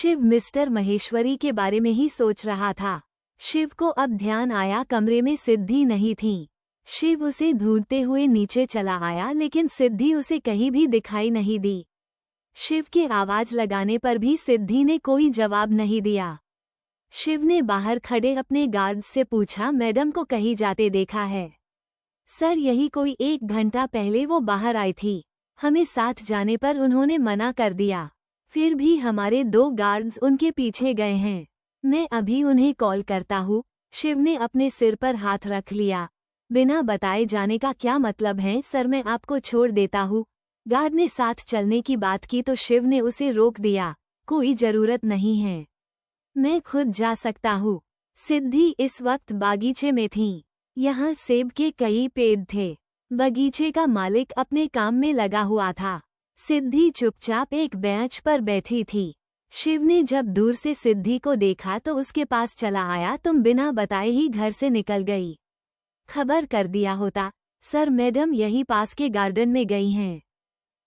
Shiv mister Maheshwari के बारे में ही सोच रहा था। शिव को अब ध्यान आया कमरे में सिद्धि नहीं थी। शिव उसे ढूंढते हुए नीचे चला आया, लेकिन सिद्धि उसे कहीं भी दिखाई नहीं दी। शिव के आवाज लगाने पर भी सिद्धि ने कोई जवाब नहीं दिया। शिव ने बाहर खड़े अपने गार्ड्स से पूछा, मैडम को कहीं जाते देखा है? सर, यही कोई 1 घंटा पहले वो बाहर आई थी। हमें साथ जाने पर उन्होंने मना कर दिया। फिर भी हमारे 2 गार्ड्स उनके पीछे गए हैं। मैं अभी उन्हें कॉल करता हूँ। शिव ने अपने सिर पर हाथ रख लिया। बिना बताए जाने का क्या मतलब है सर, मैं आपको छोड़ देता हूँ। गार्ड ने साथ चलने की बात की तो शिव ने उसे रोक दिया। कोई जरूरत नहीं है, मैं खुद जा सकता हूँ। सिद्धि इस वक्त बागीचे में थी। यहाँ सेब के कई पेड़ थे। बगीचे का मालिक अपने काम में लगा हुआ था। सिद्धि चुपचाप एक बेंच पर बैठी थी। शिव ने जब दूर से सिद्धि को देखा तो उसके पास चला आया। तुम बिना बताए ही घर से निकल गई। खबर कर दिया होता। सर, मैडम यही पास के गार्डन में गई हैं।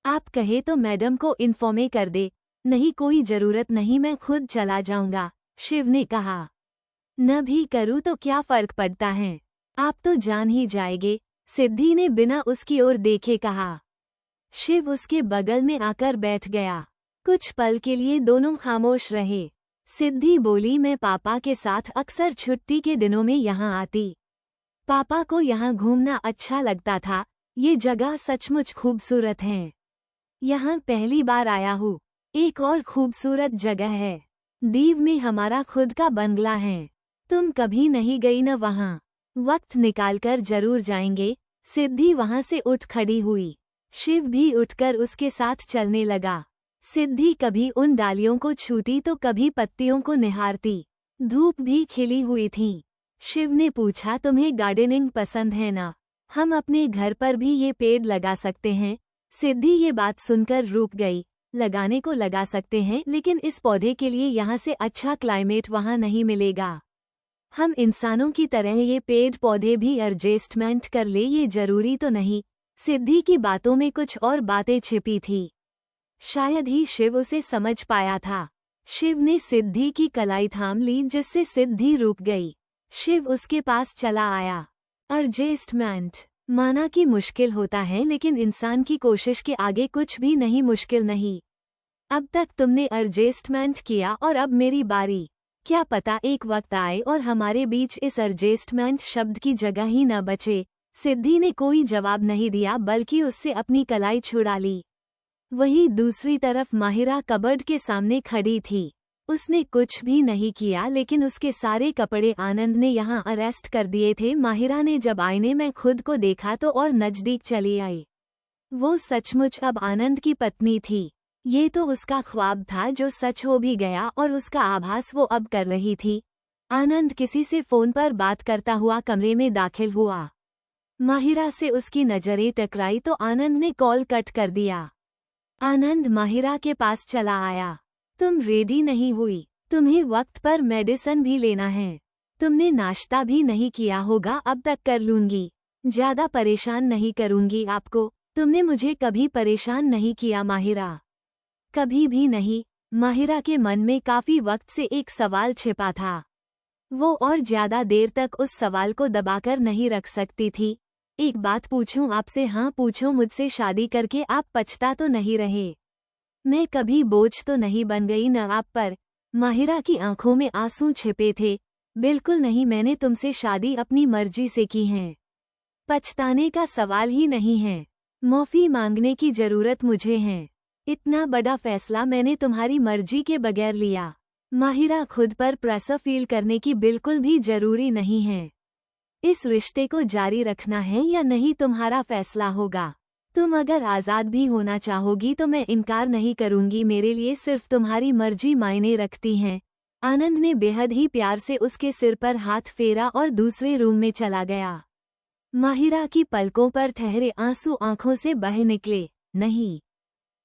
आप कहे तो मैडम को इन्फॉर्म कर दे। नहीं, कोई जरूरत नहीं, मैं खुद चला जाऊंगा, शिव ने कहा। न भी करूँ तो क्या फर्क पड़ता है, आप तो जान ही जाएंगे, सिद्धि ने बिना उसकी ओर देखे कहा। शिव उसके बगल में आकर बैठ गया। कुछ पल के लिए दोनों खामोश रहे। सिद्धि बोली, मैं पापा के साथ अक्सर छुट्टी के दिनों में यहाँ आती। पापा को यहाँ घूमना अच्छा लगता था। ये जगह सचमुच खूबसूरत है। यहाँ पहली बार आया हूँ। एक और खूबसूरत जगह है। दीव में हमारा खुद का बंगला है। तुम कभी नहीं गई न वहाँ? वक्त निकालकर जरूर जाएंगे। सिद्धि वहाँ से उठ खड़ी हुई। शिव भी उठकर उसके साथ चलने लगा। सिद्धि कभी उन डालियों को छूती तो कभी पत्तियों को निहारती। धूप भी खिली हुई थी। शिव ने पूछा, तुम्हें गार्डनिंग पसंद है ना? हम अपने घर पर भी ये पेड़ लगा सकते हैं। सिद्धि ये बात सुनकर रुक गई। लगाने को लगा सकते हैं, लेकिन इस पौधे के लिए यहाँ से अच्छा क्लाइमेट वहाँ नहीं मिलेगा। हम इंसानों की तरह ये पेड़ पौधे भी एडजस्टमेंट कर ले, ये जरूरी तो नहीं। सिद्धि की बातों में कुछ और बातें छिपी थी। शायद ही शिव उसे समझ पाया था। शिव ने सिद्धि की कलाई थाम ली, जिससे सिद्धि रुक गई। शिव उसके पास चला आया। एडजस्टमेंट माना कि मुश्किल होता है, लेकिन इंसान की कोशिश के आगे कुछ भी नहीं मुश्किल नहीं। अब तक तुमने एडजस्टमेंट किया और अब मेरी बारी। क्या पता एक वक्त आए और हमारे बीच इस एडजस्टमेंट शब्द की जगह ही न बचे। सिद्धि ने कोई जवाब नहीं दिया, बल्कि उससे अपनी कलाई छुड़ा ली। वहीं दूसरी तरफ माहिरा कबर्ड के सामने खड़ी थी। उसने कुछ भी नहीं किया, लेकिन उसके सारे कपड़े आनंद ने यहाँ अरेस्ट कर दिए थे। माहिरा ने जब आईने में खुद को देखा तो और नजदीक चली आई। वो सचमुच अब आनंद की पत्नी थी। ये तो उसका ख्वाब था जो सच हो भी गया, और उसका आभास वो अब कर रही थी। आनंद किसी से फोन पर बात करता हुआ कमरे में दाखिल हुआ। माहिरा से उसकी नजरें टकराई तो आनंद ने कॉल कट कर दिया। आनंद माहिरा के पास चला आया। तुम रेडी नहीं हुई? तुम्हें वक्त पर मेडिसिन भी लेना है। तुमने नाश्ता भी नहीं किया होगा। अब तक कर लूंगी, ज्यादा परेशान नहीं करूंगी आपको। तुमने मुझे कभी परेशान नहीं किया माहिरा, कभी भी नहीं। माहिरा के मन में काफी वक्त से एक सवाल छिपा था। वो और ज्यादा देर तक उस सवाल को दबाकर नहीं रख सकती थी। एक बात पूछूं आपसे? हाँ पूछो। मुझसे शादी करके आप पछता तो नहीं रहे? मैं कभी बोझ तो नहीं बन गई न आप पर? माहिरा की आंखों में आंसू छिपे थे। बिल्कुल नहीं, मैंने तुमसे शादी अपनी मर्जी से की है। पछताने का सवाल ही नहीं है। माफी मांगने की जरूरत मुझे है। इतना बड़ा फैसला मैंने तुम्हारी मर्जी के बगैर लिया। माहिरा, खुद पर प्रेशर फील करने की बिल्कुल भी जरूरी नहीं है। इस रिश्ते को जारी रखना है या नहीं तुम्हारा फैसला होगा। तुम अगर आज़ाद भी होना चाहोगी तो मैं इनकार नहीं करूंगी। मेरे लिए सिर्फ तुम्हारी मर्जी मायने रखती है। आनंद ने बेहद ही प्यार से उसके सिर पर हाथ फेरा और दूसरे रूम में चला गया। माहिरा की पलकों पर ठहरे आंसू आंखों से बह निकले। नहीं,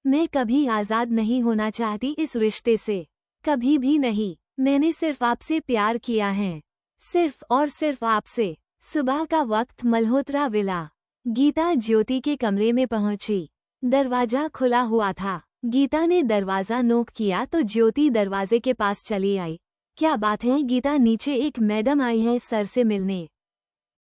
मैं कभी आज़ाद नहीं होना चाहती इस रिश्ते से, कभी भी नहीं। मैंने सिर्फ आपसे प्यार किया है, सिर्फ और सिर्फ आपसे। सुबह का वक्त मल्होत्रा विला। गीता ज्योति के कमरे में पहुंची। दरवाजा खुला हुआ था। गीता ने दरवाजा नोक किया तो ज्योति दरवाजे के पास चली आई। क्या बात है गीता, नीचे एक मैडम आई है सर से मिलने।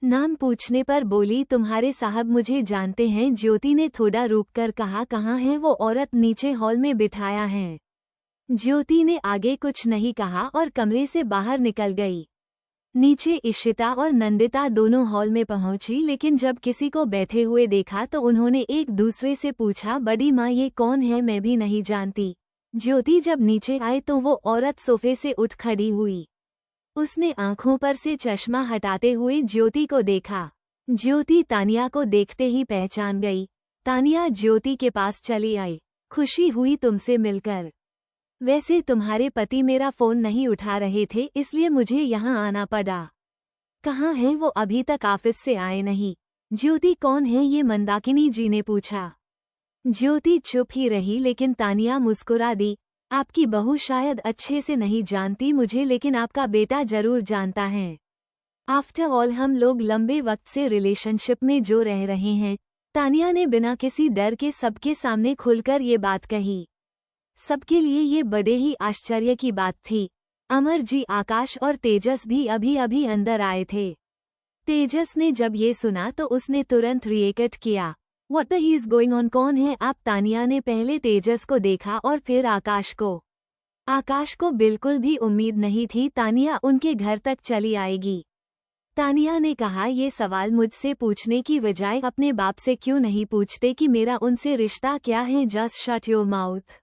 नाम पूछने पर बोली, तुम्हारे साहब मुझे जानते हैं। ज्योति ने थोड़ा रुककर कहा, कहाँ है वो औरत? नीचे हॉल में बिठाया है। ज्योति ने आगे कुछ नहीं कहा और कमरे से बाहर निकल गई। नीचे इशिता और नंदिता दोनों हॉल में पहुंची, लेकिन जब किसी को बैठे हुए देखा तो उन्होंने एक दूसरे से पूछा, बड़ी माँ ये कौन है? मैं भी नहीं जानती। ज्योति जब नीचे आए तो वो औरत सोफे से उठ खड़ी हुई। उसने आंखों पर से चश्मा हटाते हुए ज्योति को देखा। ज्योति तानिया को देखते ही पहचान गई। तानिया ज्योति के पास चली आई। खुशी हुई तुमसे मिलकर। वैसे तुम्हारे पति मेरा फोन नहीं उठा रहे थे, इसलिए मुझे यहाँ आना पड़ा। कहाँ हैं वो? अभी तक ऑफिस से आए नहीं। ज्योति कौन है ये? मंदाकिनी जी ने पूछा। ज्योति चुप ही रही, लेकिन तानिया मुस्कुरा दी। आपकी बहू शायद अच्छे से नहीं जानती मुझे, लेकिन आपका बेटा जरूर जानता है। आफ्टर ऑल हम लोग लंबे वक्त से रिलेशनशिप में जो रह रहे हैं। तानिया ने बिना किसी डर के सबके सामने खुलकर ये बात कही। सबके लिए ये बड़े ही आश्चर्य की बात थी। अमर जी, आकाश और तेजस भी अभी अभी अंदर आए थे। तेजस ने जब ये सुना तो उसने तुरंत रिएक्ट किया। What the he is going on? कौन है आप? तानिया ने पहले तेजस को देखा और फिर आकाश को। आकाश को बिल्कुल भी उम्मीद नहीं थी तानिया उनके घर तक चली आएगी। तानिया ने कहा, ये सवाल मुझसे पूछने की बजाय अपने बाप से क्यों नहीं पूछते कि मेरा उनसे रिश्ता क्या है? Just shut your mouth.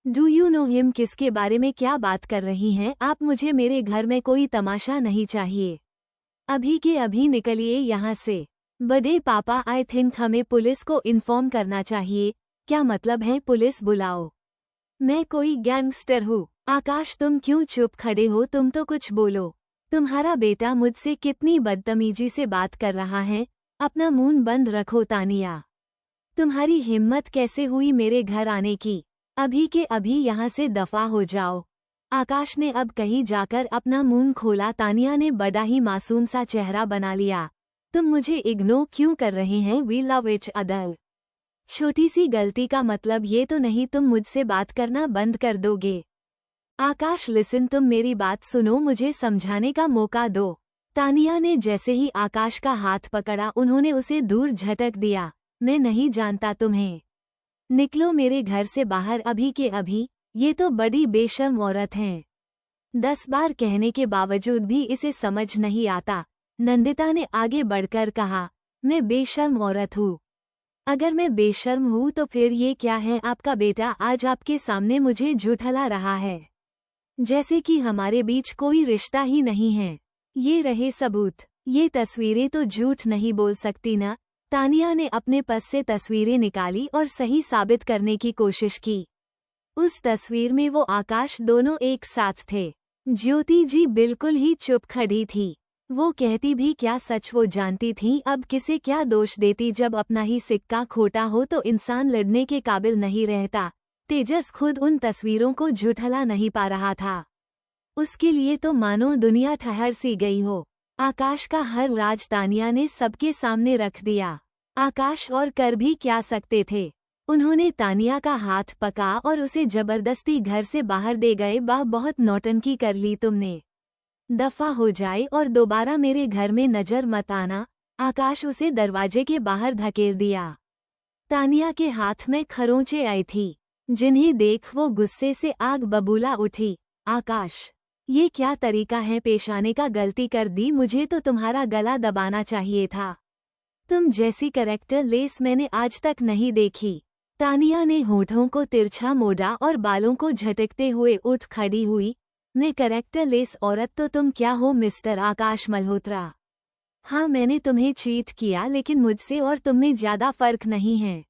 Do you know him? किसके बारे में क्या बात कर रही हैं आप? मुझे मेरे घर में कोई तमाशा नहीं चाहिए। अभी के अभी निकलिए यहाँ से। बड़े पापा, आई थिंक हमें पुलिस को इन्फॉर्म करना चाहिए। क्या मतलब है? पुलिस बुलाओ। मैं कोई गैंगस्टर हूँ? आकाश तुम क्यों चुप खड़े हो? तुम तो कुछ बोलो। तुम्हारा बेटा मुझसे कितनी बदतमीजी से बात कर रहा है। अपना मुंह बंद रखो। तानिया, तुम्हारी हिम्मत कैसे हुई मेरे घर आने की? अभी के अभी यहाँ से दफा हो जाओ। आकाश ने अब कहीं जाकर अपना मुंह खोला। तानिया ने बड़ा ही मासूम सा चेहरा बना लिया। तुम मुझे इग्नोर क्यों कर रहे हैं? We love each other. छोटी सी गलती का मतलब ये तो नहीं तुम मुझसे बात करना बंद कर दोगे। आकाश लिसन, तुम मेरी बात सुनो, मुझे समझाने का मौका दो। तानिया ने जैसे ही आकाश का हाथ पकड़ा उन्होंने उसे दूर झटक दिया। मैं नहीं जानता तुम्हें। निकलो मेरे घर से बाहर अभी के अभी। ये तो बड़ी बेशर्म औरत हैं। 10 बार कहने के बावजूद भी इसे समझ नहीं आता। नंदिता ने आगे बढ़कर कहा, मैं बेशर्म औरत हूँ? अगर मैं बेशर्म हूँ तो फिर ये क्या है? आपका बेटा आज आपके सामने मुझे झूठला रहा है, जैसे कि हमारे बीच कोई रिश्ता ही नहीं है। ये रहे सबूत। ये तस्वीरें तो झूठ नहीं बोल सकती ना। तानिया ने अपने पास से तस्वीरें निकाली और सही साबित करने की कोशिश की। उस तस्वीर में वो आकाश दोनों एक साथ थे। ज्योति जी बिल्कुल ही चुप खड़ी थी। वो कहती भी क्या सच वो जानती थी। अब किसे क्या दोष देती? जब अपना ही सिक्का खोटा हो तो इंसान लड़ने के काबिल नहीं रहता। तेजस खुद उन तस्वीरों को झूठला नहीं पा रहा था। उसके लिए तो मानो दुनिया ठहर सी गई हो। आकाश का हर राज तानिया ने सबके सामने रख दिया। आकाश और कर भी क्या सकते थे। उन्होंने तानिया का हाथ पका और उसे जबरदस्ती घर से बाहर दे गए। बहुत नौटंकी कर ली तुमने। दफा हो जाए और दोबारा मेरे घर में नजर मत आना। आकाश उसे दरवाजे के बाहर धकेल दिया। तानिया के हाथ में खरोंचे आई थी, जिन्हें देख वो गुस्से से आग बबूला उठी। आकाश, ये क्या तरीका है पेश आने का? गलती कर दी, मुझे तो तुम्हारा गला दबाना चाहिए था। तुम जैसी कैरेक्टर लेस मैंने आज तक नहीं देखी। तानिया ने होठों को तिरछा मोड़ा और बालों को झटकते हुए उठ खड़ी हुई। मैं कैरेक्टर लेस औरत तो तुम क्या हो मिस्टर आकाश मल्होत्रा? हाँ, मैंने तुम्हें चीट किया, लेकिन मुझसे और तुम में ज्यादा फर्क नहीं है।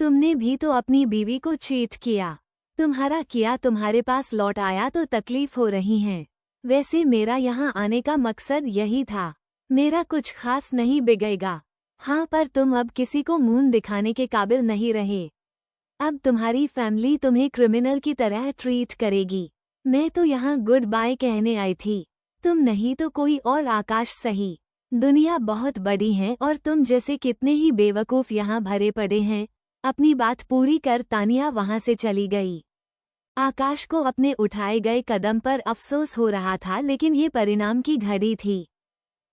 तुमने भी तो अपनी बीवी को चीट किया। तुम्हारा किया तुम्हारे पास लौट आया तो तकलीफ हो रही है। वैसे मेरा यहाँ आने का मकसद यही था। मेरा कुछ खास नहीं बिगड़ेगा। हाँ, पर तुम अब किसी को मुंह दिखाने के काबिल नहीं रहे। अब तुम्हारी फैमिली तुम्हें क्रिमिनल की तरह ट्रीट करेगी। मैं तो यहाँ गुड बाय कहने आई थी। तुम नहीं तो कोई और। आकाश सही। दुनिया बहुत बड़ी है और तुम जैसे कितने ही बेवकूफ यहाँ भरे पड़े हैं। अपनी बात पूरी कर तानिया वहां से चली गई। आकाश को अपने उठाए गए कदम पर अफसोस हो रहा था, लेकिन ये परिणाम की घड़ी थी।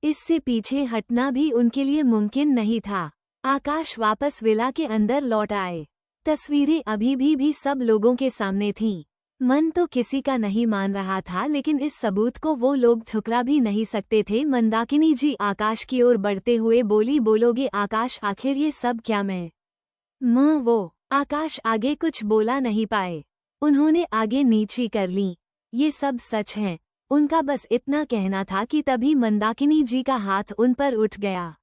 इससे पीछे हटना भी उनके लिए मुमकिन नहीं था। आकाश वापस विला के अंदर लौट आए। तस्वीरें अभी भी सब लोगों के सामने थीं। मन तो किसी का नहीं मान रहा था, लेकिन इस सबूत को वो लोग ठुकरा भी नहीं सकते थे। मंदाकिनी जी आकाश की ओर बढ़ते हुए बोली, बोलोगे आकाश, आखिर ये सब क्या? मैं वो आकाश आगे कुछ बोला नहीं पाए। उन्होंने आगे नीची कर ली। ये सब सच है, उनका बस इतना कहना था कि तभी मंदाकिनी जी का हाथ उन पर उठ गया।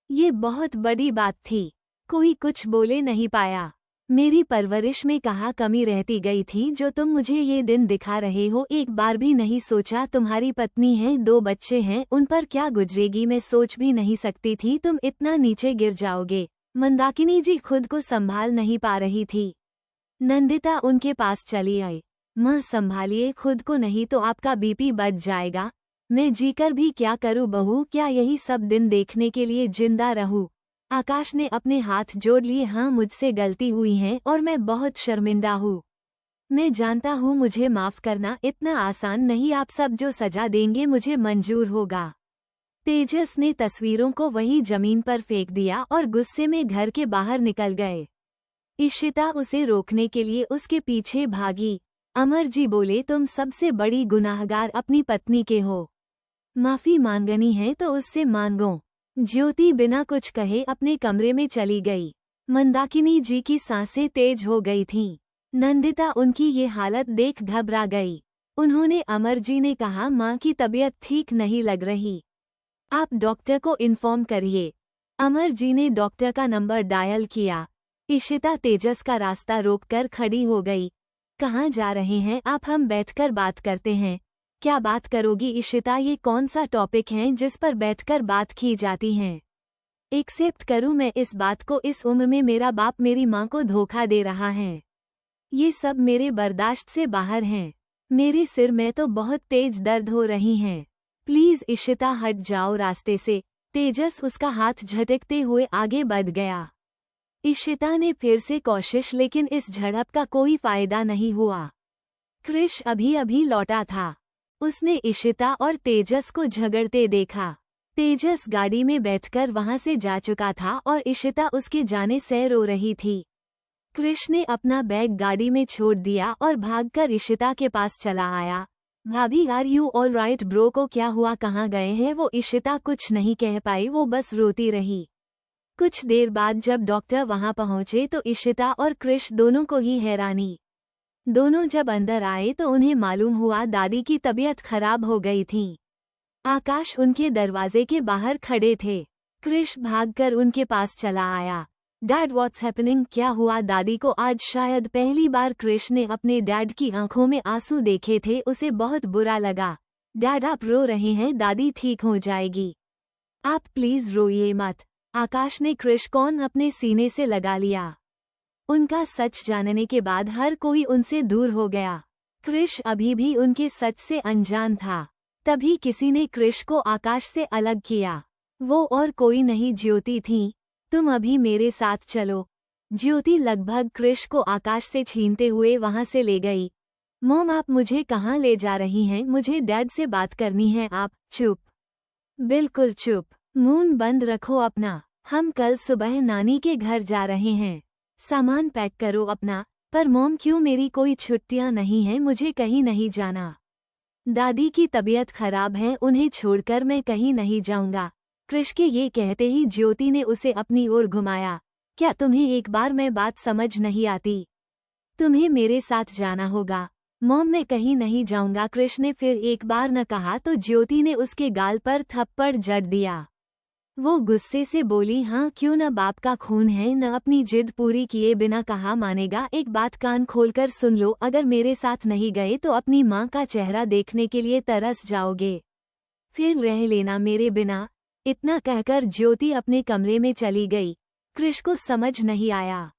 ये बहुत बड़ी बात थी। कोई कुछ बोले नहीं पाया। मेरी परवरिश में कहाँ कमी रहती गई थी जो तुम मुझे ये दिन दिखा रहे हो? एक बार भी नहीं सोचा तुम्हारी पत्नी है, 2 बच्चे हैं, उन पर क्या गुजरेगी? मैं सोच भी नहीं सकती थी तुम इतना नीचे गिर जाओगे। मंदाकिनी जी खुद को संभाल नहीं पा रही थी। नंदिता उनके पास चली आई। माँ, संभालिए खुद को, नहीं तो आपका बीपी बढ़ जाएगा। मैं जीकर भी क्या करूँ बहू? क्या यही सब दिन देखने के लिए जिंदा रहूँ? आकाश ने अपने हाथ जोड़ लिए। हाँ, मुझसे गलती हुई है और मैं बहुत शर्मिंदा हूँ। मैं जानता हूँ, मुझे माफ करना इतना आसान नहीं। आप सब जो सजा देंगे मुझे मंजूर होगा। तेजस ने तस्वीरों को वही जमीन पर फेंक दिया और गुस्से में घर के बाहर निकल गए। इशिता उसे रोकने के लिए उसके पीछे भागी। अमर जी बोले, तुम सबसे बड़ी गुनाहगार अपनी पत्नी के हो। माफी मांगनी है तो उससे मांगो। ज्योति बिना कुछ कहे अपने कमरे में चली गई। मंदाकिनी जी की सांसें तेज हो गई थीं। नंदिता उनकी ये हालत देख घबरा गई। उन्होंने अमर जी ने कहा, माँ की तबीयत ठीक नहीं लग रही, आप डॉक्टर को इन्फॉर्म करिए। अमर जी ने डॉक्टर का नंबर डायल किया। इशिता तेजस का रास्ता रोककर खड़ी हो गई। कहाँ जा रहे हैं आप? हम बैठकर बात करते हैं। क्या बात करोगी इशिता? ये कौन सा टॉपिक है जिस पर बैठकर बात की जाती है? एक्सेप्ट करूं मैं इस बात को, इस उम्र में मेरा बाप मेरी माँ को धोखा दे रहा है। ये सब मेरे बर्दाश्त से बाहर हैं। मेरे सिर में तो बहुत तेज दर्द हो रही हैं। प्लीज इशिता हट जाओ रास्ते से। तेजस उसका हाथ झटकते हुए आगे बढ़ गया। इशिता ने फिर से कोशिश, लेकिन इस झड़प का कोई फायदा नहीं हुआ। क्रिश अभी अभी लौटा था। उसने इशिता और तेजस को झगड़ते देखा। तेजस गाड़ी में बैठकर वहां से जा चुका था और इशिता उसके जाने से रो रही थी। क्रिश ने अपना बैग गाड़ी में छोड़ दिया और भागकर इशिता के पास चला आया। भाभी, are you all right bro? को क्या हुआ, कहाँ गए हैं वो? इशिता कुछ नहीं कह पाई, वो बस रोती रही। कुछ देर बाद जब डॉक्टर वहां पहुंचे तो इशिता और क्रिश दोनों को ही हैरानी। दोनों जब अंदर आए तो उन्हें मालूम हुआ दादी की तबीयत खराब हो गई थी। आकाश उनके दरवाजे के बाहर खड़े थे। क्रिश भागकर उनके पास चला आया। Dad, what's happening? क्या हुआ दादी को? आज शायद पहली बार क्रिश ने अपने डैड की आंखों में आंसू देखे थे। उसे बहुत बुरा लगा। डैड, आप रो रहे हैं, दादी ठीक हो जाएगी। आप प्लीज रोइए मत। आकाश ने क्रिश को अपने सीने से लगा लिया। उनका सच जानने के बाद हर कोई उनसे दूर हो गया। क्रिश अभी भी उनके सच से अनजान था। तभी किसी ने क्रिश को आकाश से अलग किया। वो और कोई नहीं, ज्योति थी। तुम अभी मेरे साथ चलो। ज्योति लगभग क्रिश को आकाश से छीनते हुए वहां से ले गई। मॉम, आप मुझे कहाँ ले जा रही हैं? मुझे डैड से बात करनी है। आप चुप, बिल्कुल चुप। मुंह बंद रखो अपना। हम कल सुबह नानी के घर जा रहे हैं। सामान पैक करो अपना। पर मॉम, क्यों? मेरी कोई छुट्टियां नहीं हैं, मुझे कहीं नहीं जाना। दादी की तबीयत खराब है, उन्हें छोड़कर मैं कहीं नहीं जाऊंगा। क्रिश के ये कहते ही ज्योति ने उसे अपनी ओर घुमाया। क्या तुम्हें एक बार में बात समझ नहीं आती? तुम्हें मेरे साथ जाना होगा। मॉम, मैं कहीं नहीं जाऊंगा। क्रिश ने फिर एक बार न कहा तो ज्योति ने उसके गाल पर थप्पड़ जड़ दिया। वो गुस्से से बोली, हाँ क्यों न, बाप का खून है न, अपनी जिद पूरी किए बिना कहाँ मानेगा। एक बात कान खोलकर सुन लो, अगर मेरे साथ नहीं गए तो अपनी माँ का चेहरा देखने के लिए तरस जाओगे। फिर रह लेना मेरे बिना। इतना कहकर ज्योति अपने कमरे में चली गई। क्रिश को समझ नहीं आया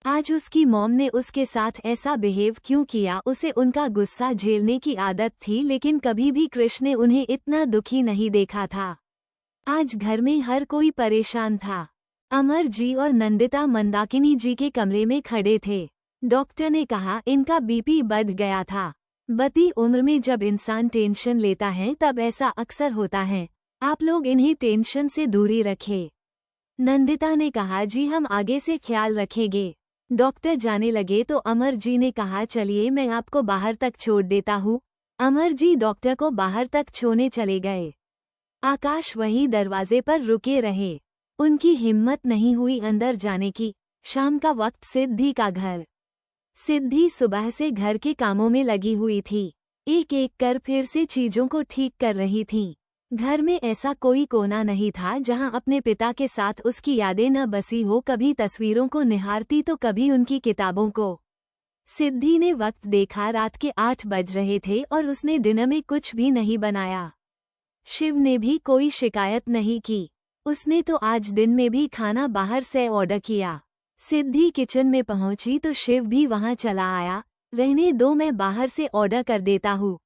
आज उसकी मॉम ने उसके साथ ऐसा बिहेव क्यों किया। उसे उनका गुस्सा झेलने की आदत थी, लेकिन कभी भी क्रिश ने उन्हें इतना दुखी नहीं देखा था। आज घर में हर कोई परेशान था। अमर जी और नंदिता मंदाकिनी जी के कमरे में खड़े थे। डॉक्टर ने कहा इनका बीपी बढ़ गया था। बढ़ती उम्र में जब इंसान टेंशन लेता है तब ऐसा अक्सर होता है। आप लोग इन्हें टेंशन से दूरी रखें। नंदिता ने कहा जी हम आगे से ख्याल रखेंगे। डॉक्टर जाने लगे तो अमर जी ने कहा चलिए मैं आपको बाहर तक छोड़ देता हूँ। अमर जी डॉक्टर को बाहर तक छोड़ने चले गए। आकाश वहीं दरवाजे पर रुके रहे। उनकी हिम्मत नहीं हुई अंदर जाने की। शाम का वक्त सिद्धि का घर। सिद्धि सुबह से घर के कामों में लगी हुई थी। एक एक कर फिर से चीजों को ठीक कर रही थी। घर में ऐसा कोई कोना नहीं था जहां अपने पिता के साथ उसकी यादें न बसी हो। कभी तस्वीरों को निहारती तो कभी उनकी किताबों को। सिद्धि ने वक्त देखा, रात के 8 बज रहे थे और उसने डिनर में कुछ भी नहीं बनाया। शिव ने भी कोई शिकायत नहीं की। उसने तो आज दिन में भी खाना बाहर से ऑर्डर किया। सिद्धि किचन में पहुंची तो शिव भी वहां चला आया। रहने दो, मैं बाहर से ऑर्डर कर देता हूँ।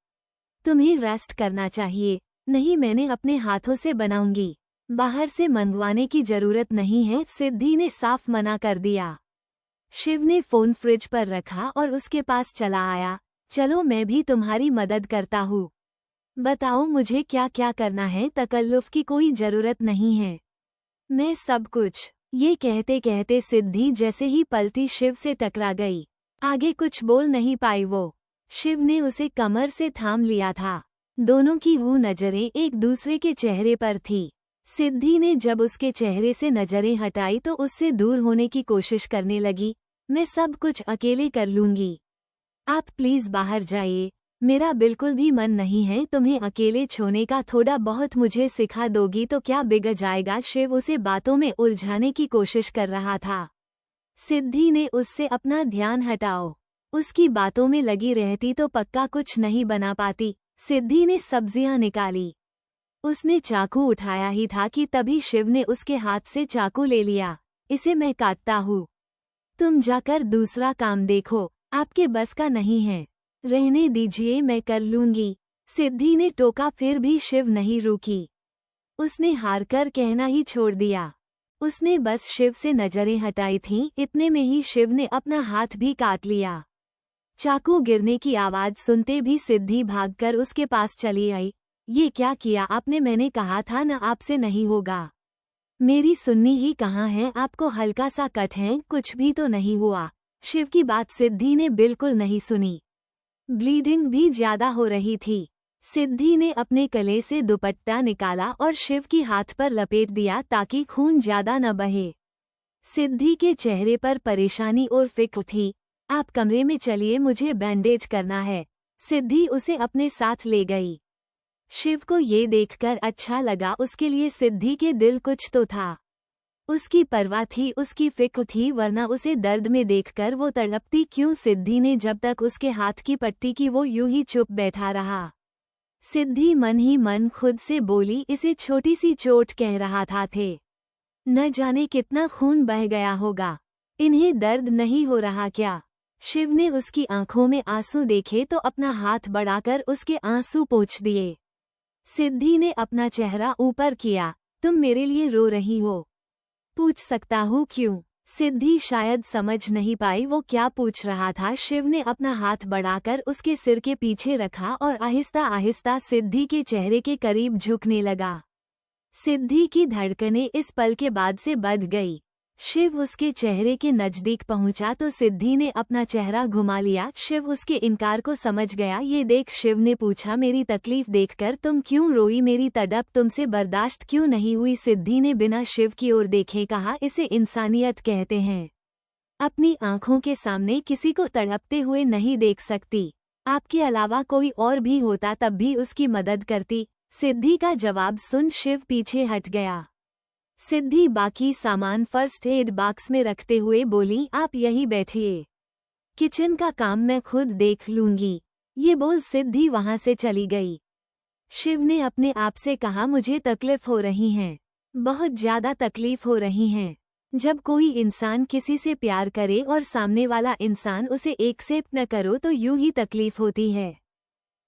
तुम्हें रेस्ट करना चाहिए। नहीं, मैंने अपने हाथों से बनाऊंगी। बाहर से मंगवाने की जरूरत नहीं है, सिद्धि ने साफ मना कर दिया। शिव ने फोन फ्रिज पर रखा और उसके पास चला आया। चलो मैं भी तुम्हारी मदद करता हूँ। बताओ मुझे क्या क्या करना है, तकल्लुफ की कोई जरूरत नहीं है। मैं सब कुछ। ये कहते कहते सिद्धि जैसे ही पलटी शिव से टकरा गई। आगे कुछ बोल नहीं पाई वो। शिव ने उसे कमर से थाम लिया था। दोनों की वो नजरें एक दूसरे के चेहरे पर थी। सिद्धि ने जब उसके चेहरे से नजरें हटाई तो उससे दूर होने की कोशिश करने लगी। मैं सब कुछ अकेले कर लूंगी। आप प्लीज बाहर जाइए। मेरा बिल्कुल भी मन नहीं है तुम्हें अकेले छोड़ने का। थोड़ा बहुत मुझे सिखा दोगी तो क्या बिगड़ जाएगा। शिव उसे बातों में उलझाने की कोशिश कर रहा था। सिद्धि ने उससे अपना ध्यान हटाओ। उसकी बातों में लगी रहती तो पक्का कुछ नहीं बना पाती। सिद्धि ने सब्जियां निकाली। उसने चाकू उठाया ही था कि तभी शिव ने उसके हाथ से चाकू ले लिया। इसे मैं काटता हूँ। तुम जाकर दूसरा काम देखो, आपके बस का नहीं है। रहने दीजिए, मैं कर लूंगी। सिद्धि ने टोका, फिर भी शिव नहीं रुकी। उसने हार कर कहना ही छोड़ दिया। उसने बस शिव से नजरें हटाई थीं, इतने में ही शिव ने अपना हाथ भी काट लिया। चाकू गिरने की आवाज सुनते भी सिद्धि भागकर उसके पास चली आई। ये क्या किया आपने? मैंने कहा था न आपसे नहीं होगा। मेरी सुन्नी ही कहाँ है? आपको हल्का सा कट है, कुछ भी तो नहीं हुआ। शिव की बात सिद्धि ने बिल्कुल नहीं सुनी। ब्लीडिंग भी ज्यादा हो रही थी। सिद्धि ने अपने गले से दुपट्टा निकाला और शिव की हाथ पर लपेट दिया ताकि खून ज्यादा न बहे। सिद्धि के चेहरे पर परेशानी और फिक्र थी। आप कमरे में चलिए, मुझे बैंडेज करना है। सिद्धि उसे अपने साथ ले गई। शिव को ये देखकर अच्छा लगा। उसके लिए सिद्धि के दिल कुछ तो था। उसकी परवाह थी, उसकी फिक्र थी, वरना उसे दर्द में देखकर वो तड़पती क्यों। सिद्धि ने जब तक उसके हाथ की पट्टी की वो यूं ही चुप बैठा रहा। सिद्धि मन ही मन खुद से बोली, इसे छोटी सी चोट कह रहा था थे। न जाने कितना खून बह गया होगा। इन्हें दर्द नहीं हो रहा क्या? शिव ने उसकी आंखों में आंसू देखे तो अपना हाथ बढ़ाकर उसके आंसू पोंछ दिए। सिद्धि ने अपना चेहरा ऊपर किया। तुम मेरे लिए रो रही हो? पूछ सकता हूँ क्यों? सिद्धि शायद समझ नहीं पाई वो क्या पूछ रहा था। शिव ने अपना हाथ बढ़ाकर उसके सिर के पीछे रखा और आहिस्ता आहिस्ता सिद्धि के चेहरे के करीब झुकने लगा। सिद्धि की धड़कनें इस पल के बाद से बढ़ गई। शिव उसके चेहरे के नजदीक पहुंचा तो सिद्धि ने अपना चेहरा घुमा लिया। शिव उसके इनकार को समझ गया। ये देख शिव ने पूछा, मेरी तकलीफ देखकर तुम क्यों रोई? मेरी तड़प तुमसे बर्दाश्त क्यों नहीं हुई? सिद्धि ने बिना शिव की ओर देखे कहा, इसे इंसानियत कहते हैं। अपनी आंखों के सामने किसी को तड़पते हुए नहीं देख सकती। आपके अलावा कोई और भी होता तब भी उसकी मदद करती। सिद्धि का जवाब सुन शिव पीछे हट गया। सिद्धि बाकी सामान फर्स्ट एड बॉक्स में रखते हुए बोली, आप यहीं बैठिए, किचन का काम मैं खुद देख लूंगी। ये बोल सिद्धि वहां से चली गई। शिव ने अपने आप से कहा, मुझे तकलीफ हो रही है, बहुत ज्यादा तकलीफ हो रही है। जब कोई इंसान किसी से प्यार करे और सामने वाला इंसान उसे एक्सेप्ट न करो तो यूं ही तकलीफ होती है।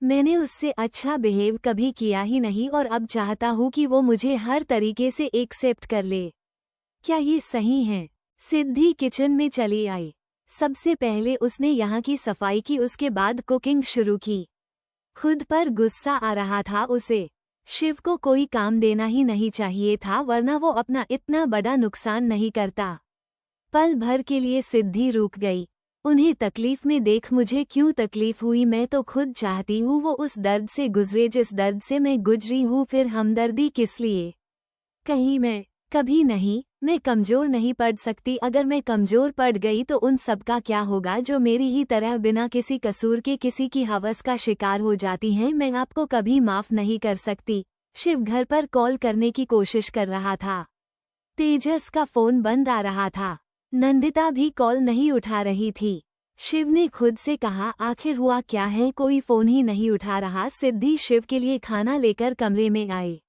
मैंने उससे अच्छा बिहेव कभी किया ही नहीं और अब चाहता हूँ कि वो मुझे हर तरीके से एक्सेप्ट कर ले। क्या ये सही है? सिद्धि किचन में चली आई। सबसे पहले उसने यहाँ की सफाई की, उसके बाद कुकिंग शुरू की। खुद पर गुस्सा आ रहा था उसे। शिव को कोई काम देना ही नहीं चाहिए था, वरना वो अपना इतना बड़ा नुकसान नहीं करता। पल भर के लिए सिद्धि रुक गई। उन्हें तकलीफ में देख मुझे क्यों तकलीफ हुई, मैं तो खुद चाहती हूँ वो उस दर्द से गुजरे जिस दर्द से मैं गुजरी हूँ, फिर हमदर्दी किस लिए? कहीं मैं कभी नहीं, मैं कमजोर नहीं पड़ सकती। अगर मैं कमजोर पड़ गई तो उन सबका क्या होगा जो मेरी ही तरह बिना किसी कसूर के किसी की हवस का शिकार हो जाती हैं। मैं आपको कभी माफ नहीं कर सकती। शिव घर पर कॉल करने की कोशिश कर रहा था। तेजस का फोन बंद आ रहा था। नंदिता भी कॉल नहीं उठा रही थी। शिव ने खुद से कहा, आखिर हुआ क्या है, कोई फोन ही नहीं उठा रहा। सिद्धि शिव के लिए खाना लेकर कमरे में आई।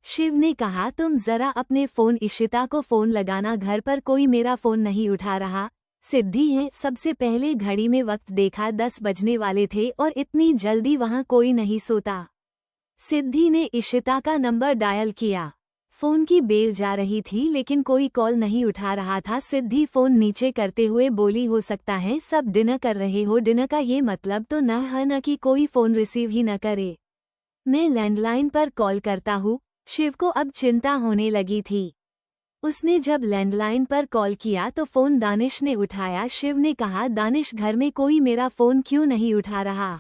शिव ने कहा, तुम जरा अपने फोन इशिता को फोन लगाना, घर पर कोई मेरा फोन नहीं उठा रहा। सिद्धि है। सबसे पहले घड़ी में वक्त देखा, 10 बजने वाले थे और इतनी जल्दी वहां कोई नहीं सोता। सिद्धि ने इशिता का नंबर डायल किया। फोन की बेल जा रही थी लेकिन कोई कॉल नहीं उठा रहा था। सिद्धि फोन नीचे करते हुए बोली, हो सकता है सब डिनर कर रहे हो। डिनर का ये मतलब तो न है न कि कोई फोन रिसीव ही न करे। मैं लैंडलाइन पर कॉल करता हूँ। शिव को अब चिंता होने लगी थी। उसने जब लैंडलाइन पर कॉल किया तो फोन दानिश ने उठाया। शिव ने कहा, दानिश घर में कोई मेरा फोन क्यों नहीं उठा रहा?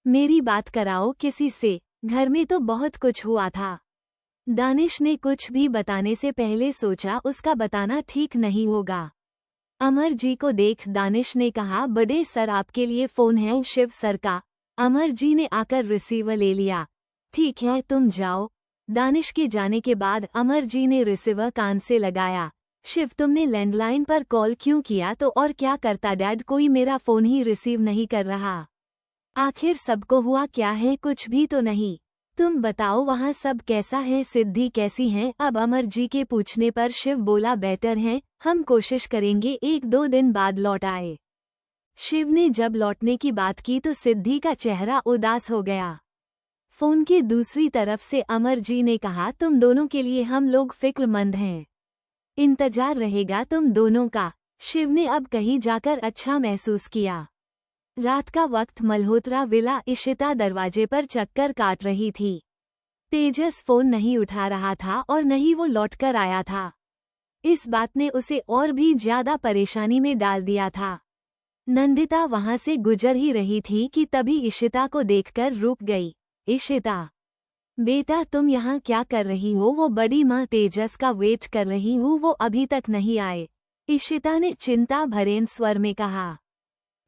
मेरी बात कराओ किसी से, घर में तो बहुत कुछ हुआ था। दानिश ने कुछ भी बताने से पहले सोचा उसका बताना ठीक नहीं होगा। अमर जी को देख दानिश ने कहा, बड़े सर आपके लिए फोन है शिव सर का। अमर जी ने आकर रिसीवर ले लिया। ठीक है तुम जाओ। दानिश के जाने के बाद अमर जी ने रिसीवर कान से लगाया। शिव तुमने लैंडलाइन पर कॉल क्यों किया? तो और क्या करता डैड, कोई मेरा फोन ही रिसीव नहीं कर रहा। आखिर सबको हुआ क्या है? कुछ भी तो नहीं। तुम बताओ वहाँ सब कैसा है? सिद्धि कैसी हैं? अब अमर जी के पूछने पर शिव बोला, बेटर हैं, हम कोशिश करेंगे 1-2 दिन बाद लौट आए। शिव ने जब लौटने की बात की तो सिद्धि का चेहरा उदास हो गया। फोन की दूसरी तरफ से अमर जी ने कहा, तुम दोनों के लिए हम लोग फिक्रमंद हैं। इंतजार रहेगा तुम दोनों का। शिव ने अब कहीं जाकर अच्छा महसूस किया। रात का वक्त, मल्होत्रा विला। इशिता दरवाजे पर चक्कर काट रही थी। तेजस फोन नहीं उठा रहा था और न ही वो लौटकर आया था। इस बात ने उसे और भी ज्यादा परेशानी में डाल दिया था। नंदिता वहां से गुजर ही रही थी कि तभी इशिता को देखकर रुक गई। इशिता, बेटा तुम यहाँ क्या कर रही हो? वो बड़ी माँ तेजस का वेट कर रही हूँ, वो अभी तक नहीं आए। इशिता ने चिंता भरे स्वर में कहा।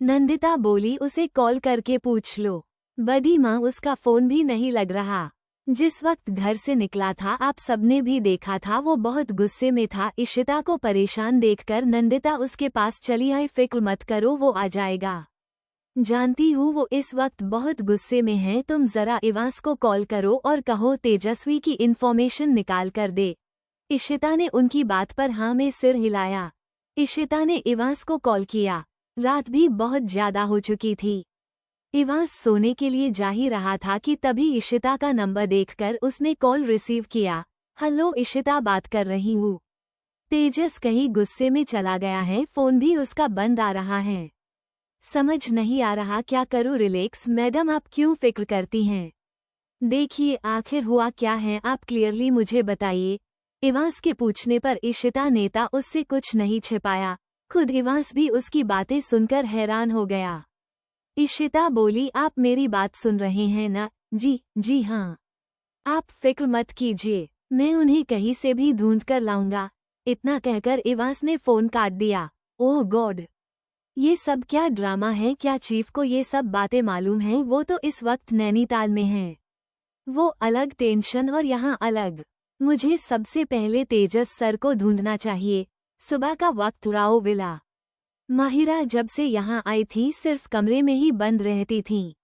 नंदिता बोली, उसे कॉल करके पूछ लो। बड़ी माँ, उसका फोन भी नहीं लग रहा। जिस वक्त घर से निकला था आप सबने भी देखा था, वो बहुत गुस्से में था। इशिता को परेशान देखकर नंदिता उसके पास चली आई। फिक्र मत करो, वो आ जाएगा। जानती हूँ वो इस वक्त बहुत गुस्से में है। तुम जरा इवांस को कॉल करो और कहो तेजस्वी की इन्फॉर्मेशन निकाल कर दे। इशिता ने उनकी बात पर हाँ में सिर हिलाया। इशिता ने इवांस को कॉल किया। रात भी बहुत ज्यादा हो चुकी थी। इवांस सोने के लिए जा ही रहा था कि तभी इशिता का नंबर देखकर उसने कॉल रिसीव किया। हेलो इशिता, बात कर रही हूँ। तेजस कहीं गुस्से में चला गया है, फोन भी उसका बंद आ रहा है। समझ नहीं आ रहा क्या करूँ। रिलैक्स मैडम, आप क्यों फिक्र करती हैं? देखिए आखिर हुआ क्या है, आप क्लियरली मुझे बताइए। इवांस के पूछने पर इशिता नेता उससे कुछ नहीं छिपाया। खुद इवांस भी उसकी बातें सुनकर हैरान हो गया। इशिता बोली, आप मेरी बात सुन रहे हैं ना? जी हाँ। आप फिक्र मत कीजिए, मैं उन्हें कहीं से भी ढूंढ कर लाऊंगा। इतना कहकर इवांस ने फोन काट दिया। ओह गॉड, ये सब क्या ड्रामा है? क्या चीफ को ये सब बातें मालूम हैं? वो तो इस वक्त नैनीताल में हैं। वो अलग टेंशन और यहाँ अलग। मुझे सबसे पहले तेजस सर को ढूंढना चाहिए। सुबह का वक्त, राव विला। माहिरा जब से यहाँ आई थी सिर्फ कमरे में ही बंद रहती थी।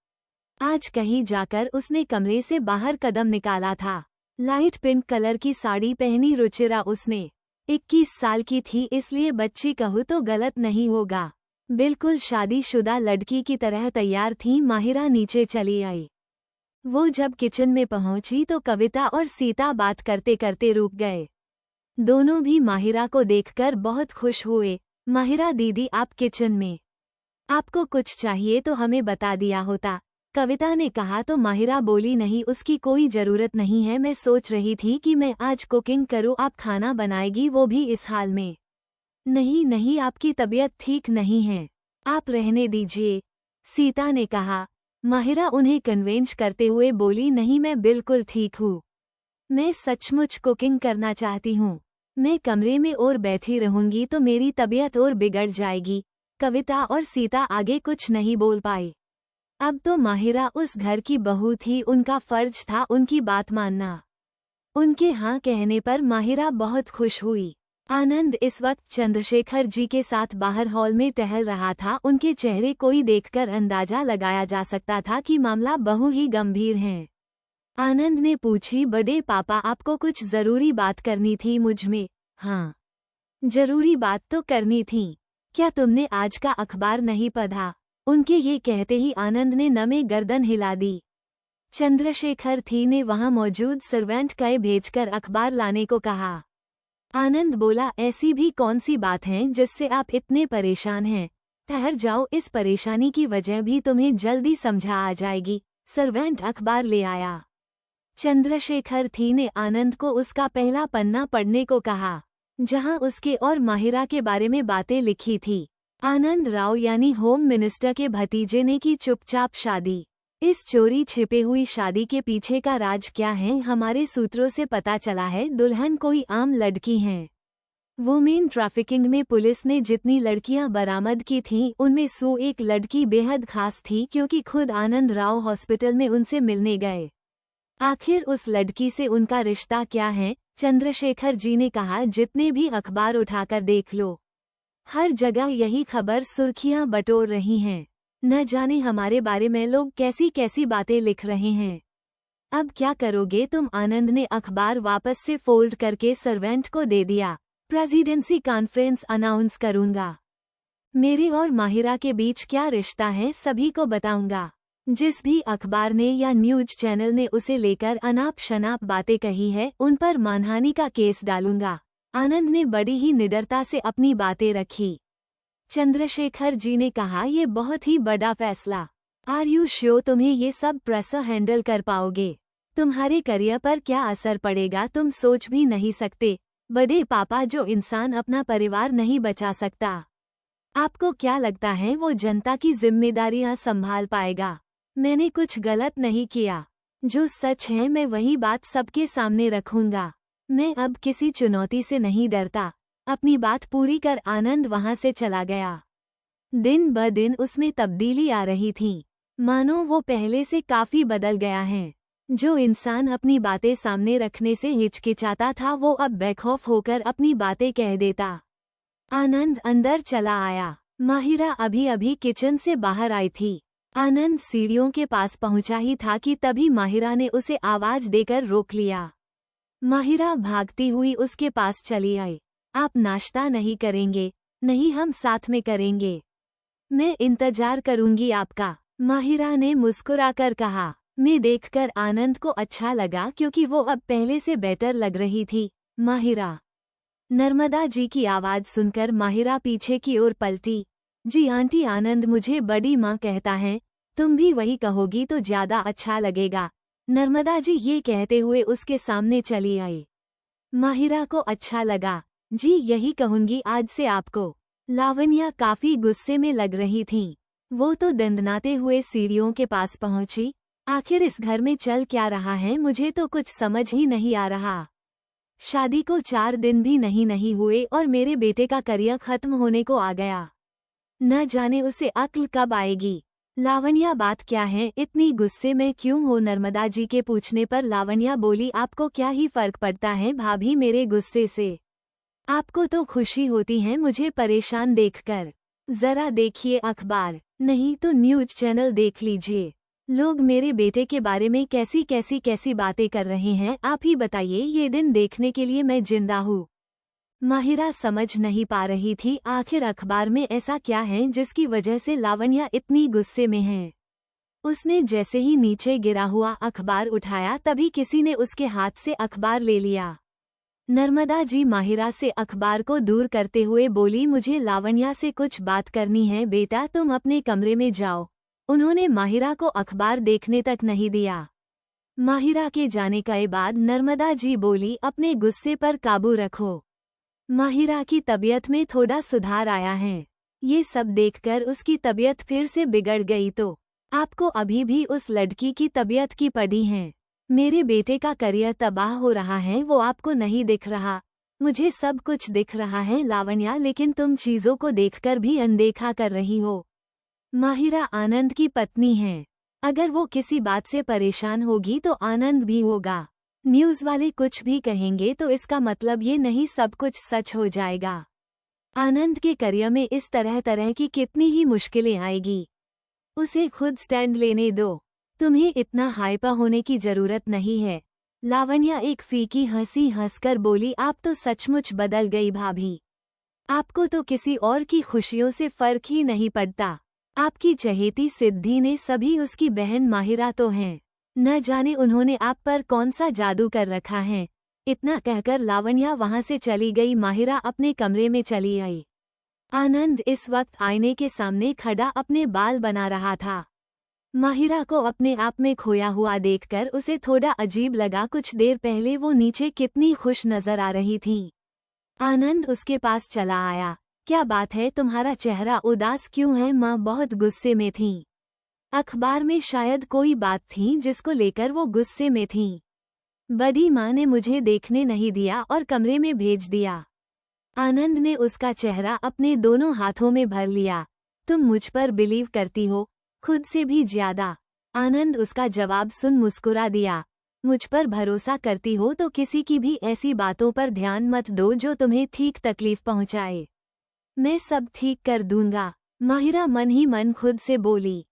आज कहीं जाकर उसने कमरे से बाहर कदम निकाला था। लाइट पिंक कलर की साड़ी पहनी रुचिरा उसने। 21 साल की थी, इसलिए बच्ची कहूँ तो गलत नहीं होगा। बिल्कुल शादीशुदा लड़की की तरह तैयार थी। माहिरा नीचे चली आई। वो जब किचन में पहुंची तो कविता और सीता बात करते करते रुक गए। दोनों भी माहिरा को देखकर बहुत खुश हुए। माहिरा दीदी, आप किचन में, आपको कुछ चाहिए तो हमें बता दिया होता, कविता ने कहा तो माहिरा बोली, नहीं उसकी कोई जरूरत नहीं है, मैं सोच रही थी कि मैं आज कुकिंग करूं, आप खाना बनाएगी, वो भी इस हाल में। नहीं नहीं, आपकी तबीयत ठीक नहीं है, आप रहने दीजिए, सीता ने कहा। माहिरा उन्हें कन्वेंस करते हुए बोली, नहीं मैं बिल्कुल ठीक हूँ, मैं सचमुच कुकिंग करना चाहती हूँ, मैं कमरे में और बैठी रहूंगी तो मेरी तबीयत और बिगड़ जाएगी। कविता और सीता आगे कुछ नहीं बोल पाई। अब तो माहिरा उस घर की बहू थी, उनका फर्ज था उनकी बात मानना। उनके हाँ कहने पर माहिरा बहुत खुश हुई। आनंद इस वक्त चंद्रशेखर जी के साथ बाहर हॉल में टहल रहा था। उनके चेहरे कोई देखकर अंदाजा लगाया जा सकता था कि मामला बहु ही गंभीर है। आनंद ने पूछी, बड़े पापा आपको कुछ जरूरी बात करनी थी मुझ में? हाँ, जरूरी बात तो करनी थी, क्या तुमने आज का अखबार नहीं पढ़ा? उनके ये कहते ही आनंद ने नमे गर्दन हिला दी। चंद्रशेखर थी ने वहां मौजूद सर्वेंट का भेजकर अखबार लाने को कहा। आनंद बोला, ऐसी भी कौन सी बात है जिससे आप इतने परेशान हैं? ठहर जाओ, इस परेशानी की वजह भी तुम्हें जल्दी समझा आ जाएगी। सर्वेंट अखबार ले आया। चंद्रशेखर थी ने आनंद को उसका पहला पन्ना पढ़ने को कहा, जहां उसके और माहिरा के बारे में बातें लिखी थी। आनंद राव यानी होम मिनिस्टर के भतीजे ने की चुपचाप शादी। इस चोरी छिपे हुई शादी के पीछे का राज क्या है? हमारे सूत्रों से पता चला है दुल्हन कोई आम लड़की है। वुमेन ट्रैफिकिंग में पुलिस ने जितनी लड़कियां बरामद की थीं, उनमें से एक लड़की बेहद खास थी, क्योंकि खुद आनंद राव हॉस्पिटल में उनसे मिलने गए। आखिर उस लड़की से उनका रिश्ता क्या है? चंद्रशेखर जी ने कहा, जितने भी अखबार उठाकर देख लो, हर जगह यही खबर सुर्खियां बटोर रही हैं। न जाने हमारे बारे में लोग कैसी कैसी बातें लिख रहे हैं। अब क्या करोगे तुम? आनंद ने अखबार वापस से फोल्ड करके सर्वेंट को दे दिया। प्रेसिडेंसी कॉन्फ्रेंस अनाउंस करूंगा। मेरे और माहिरा के बीच क्या रिश्ता है सभी को बताऊंगा। जिस भी अखबार ने या न्यूज चैनल ने उसे लेकर अनाप शनाप बातें कही है, उन पर मानहानि का केस डालूंगा। आनंद ने बड़ी ही निडरता से अपनी बातें रखी। चंद्रशेखर जी ने कहा, ये बहुत ही बड़ा फैसला। आर यू श्योर तुम्हें ये सब प्रेशर हैंडल कर पाओगे? तुम्हारे करियर पर क्या असर पड़ेगा तुम सोच भी नहीं सकते। बड़े पापा, जो इंसान अपना परिवार नहीं बचा सकता, आपको क्या लगता है वो जनता की जिम्मेदारियां संभाल पाएगा? मैंने कुछ गलत नहीं किया, जो सच है मैं वही बात सबके सामने रखूंगा। मैं अब किसी चुनौती से नहीं डरता। अपनी बात पूरी कर आनंद वहां से चला गया। दिन ब दिन उसमें तब्दीली आ रही थी, मानो वो पहले से काफी बदल गया है। जो इंसान अपनी बातें सामने रखने से हिचकिचाता था, वो अब बेखौफ होकर अपनी बातें कह देता। आनंद अंदर चला आया। माहिरा अभी अभी किचन से बाहर आई थी। आनंद सीढ़ियों के पास पहुंचा ही था कि तभी माहिरा ने उसे आवाज देकर रोक लिया। माहिरा भागती हुई उसके पास चली आई। आप नाश्ता नहीं करेंगे? नहीं, हम साथ में करेंगे। मैं इंतजार करूंगी आपका, माहिरा ने मुस्कुराकर कहा। मैं देखकर आनंद को अच्छा लगा, क्योंकि वो अब पहले से बेटर लग रही थी। माहिरा। नर्मदा जी की आवाज सुनकर माहिरा पीछे की ओर पलटी। जी आंटी, आनंद मुझे बड़ी माँ कहता है, तुम भी वही कहोगी तो ज्यादा अच्छा लगेगा। नर्मदा जी ये कहते हुए उसके सामने चली आई। माहिरा को अच्छा लगा। जी यही कहूंगी आज से आपको। लावण्या काफी गुस्से में लग रही थीं। वो तो दंदनाते हुए सीढ़ियों के पास पहुंची। आखिर इस घर में चल क्या रहा है, मुझे तो कुछ समझ ही नहीं आ रहा। शादी को 4 दिन भी नहीं हुए और मेरे बेटे का करियर खत्म होने को आ गया। न जाने उसे अक्ल कब आएगी। लावण्या, बात क्या है, इतनी गुस्से में क्यों हो? नर्मदा जी के पूछने पर लावण्या बोली, आपको क्या ही फर्क पड़ता है भाभी मेरे गुस्से से? आपको तो खुशी होती है मुझे परेशान देखकर। जरा देखिए अखबार, नहीं तो न्यूज चैनल देख लीजिए। लोग मेरे बेटे के बारे में कैसी बातें कर रहे हैं, आप ही बताइए। ये दिन देखने के लिए मैं जिंदा हूँ। माहिरा समझ नहीं पा रही थी, आखिर अखबार में ऐसा क्या है जिसकी वजह से लावण्या इतनी गुस्से में है। उसने जैसे ही नीचे गिरा हुआ अखबार उठाया, तभी किसी ने उसके हाथ से अखबार ले लिया। नर्मदा जी माहिरा से अखबार को दूर करते हुए बोली, मुझे लावण्या से कुछ बात करनी है बेटा, तुम अपने कमरे में जाओ। उन्होंने माहिरा को अखबार देखने तक नहीं दिया। माहिरा के जाने के बाद नर्मदा जी बोली, अपने गुस्से पर काबू रखो। माहिरा की तबीयत में थोड़ा सुधार आया है। ये सब देखकर उसकी तबीयत फिर से बिगड़ गई तो आपको अभी भी उस लड़की की तबीयत की पड़ी है। मेरे बेटे का करियर तबाह हो रहा है, वो आपको नहीं दिख रहा। मुझे सब कुछ दिख रहा है लावण्या, लेकिन तुम चीजों को देखकर भी अनदेखा कर रही हो। माहिरा आनंद की पत्नी है। अगर वो किसी बात से परेशान होगी तो आनंद भी होगा। न्यूज़ वाले कुछ भी कहेंगे तो इसका मतलब ये नहीं सब कुछ सच हो जाएगा। आनंद के करियर में इस तरह तरह की कितनी ही मुश्किलें आएगी। उसे खुद स्टैंड लेने दो। तुम्हें इतना हाइपर होने की जरूरत नहीं है। लावण्या एक फीकी हंसी हंसकर बोली, आप तो सचमुच बदल गई भाभी। आपको तो किसी और की खुशियों से फर्क ही नहीं पड़ता। आपकी चहेती सिद्धि ने सभी उसकी बहन माहिरा तो हैं। न जाने उन्होंने आप पर कौन सा जादू कर रखा है। इतना कहकर लावण्या वहां से चली गई। माहिरा अपने कमरे में चली आई। आनंद इस वक्त आईने के सामने खड़ा अपने बाल बना रहा था। माहिरा को अपने आप में खोया हुआ देखकर उसे थोड़ा अजीब लगा। कुछ देर पहले वो नीचे कितनी खुश नजर आ रही थी। आनंद उसके पास चला आया। क्या बात है, तुम्हारा चेहरा उदास क्यों है? माँ बहुत गुस्से में थीं। अखबार में शायद कोई बात थी जिसको लेकर वो गुस्से में थीं। बड़ी माँ ने मुझे देखने नहीं दिया और कमरे में भेज दिया। आनंद ने उसका चेहरा अपने दोनों हाथों में भर लिया। तुम मुझ पर बिलीव करती हो, खुद से भी ज्यादा। आनंद उसका जवाब सुन मुस्कुरा दिया। मुझ पर भरोसा करती हो तो किसी की भी ऐसी बातों पर ध्यान मत दो जो तुम्हें ठीक तकलीफ पहुंचाए। मैं सब ठीक कर दूंगा। माहिरा मन ही मन खुद से बोली।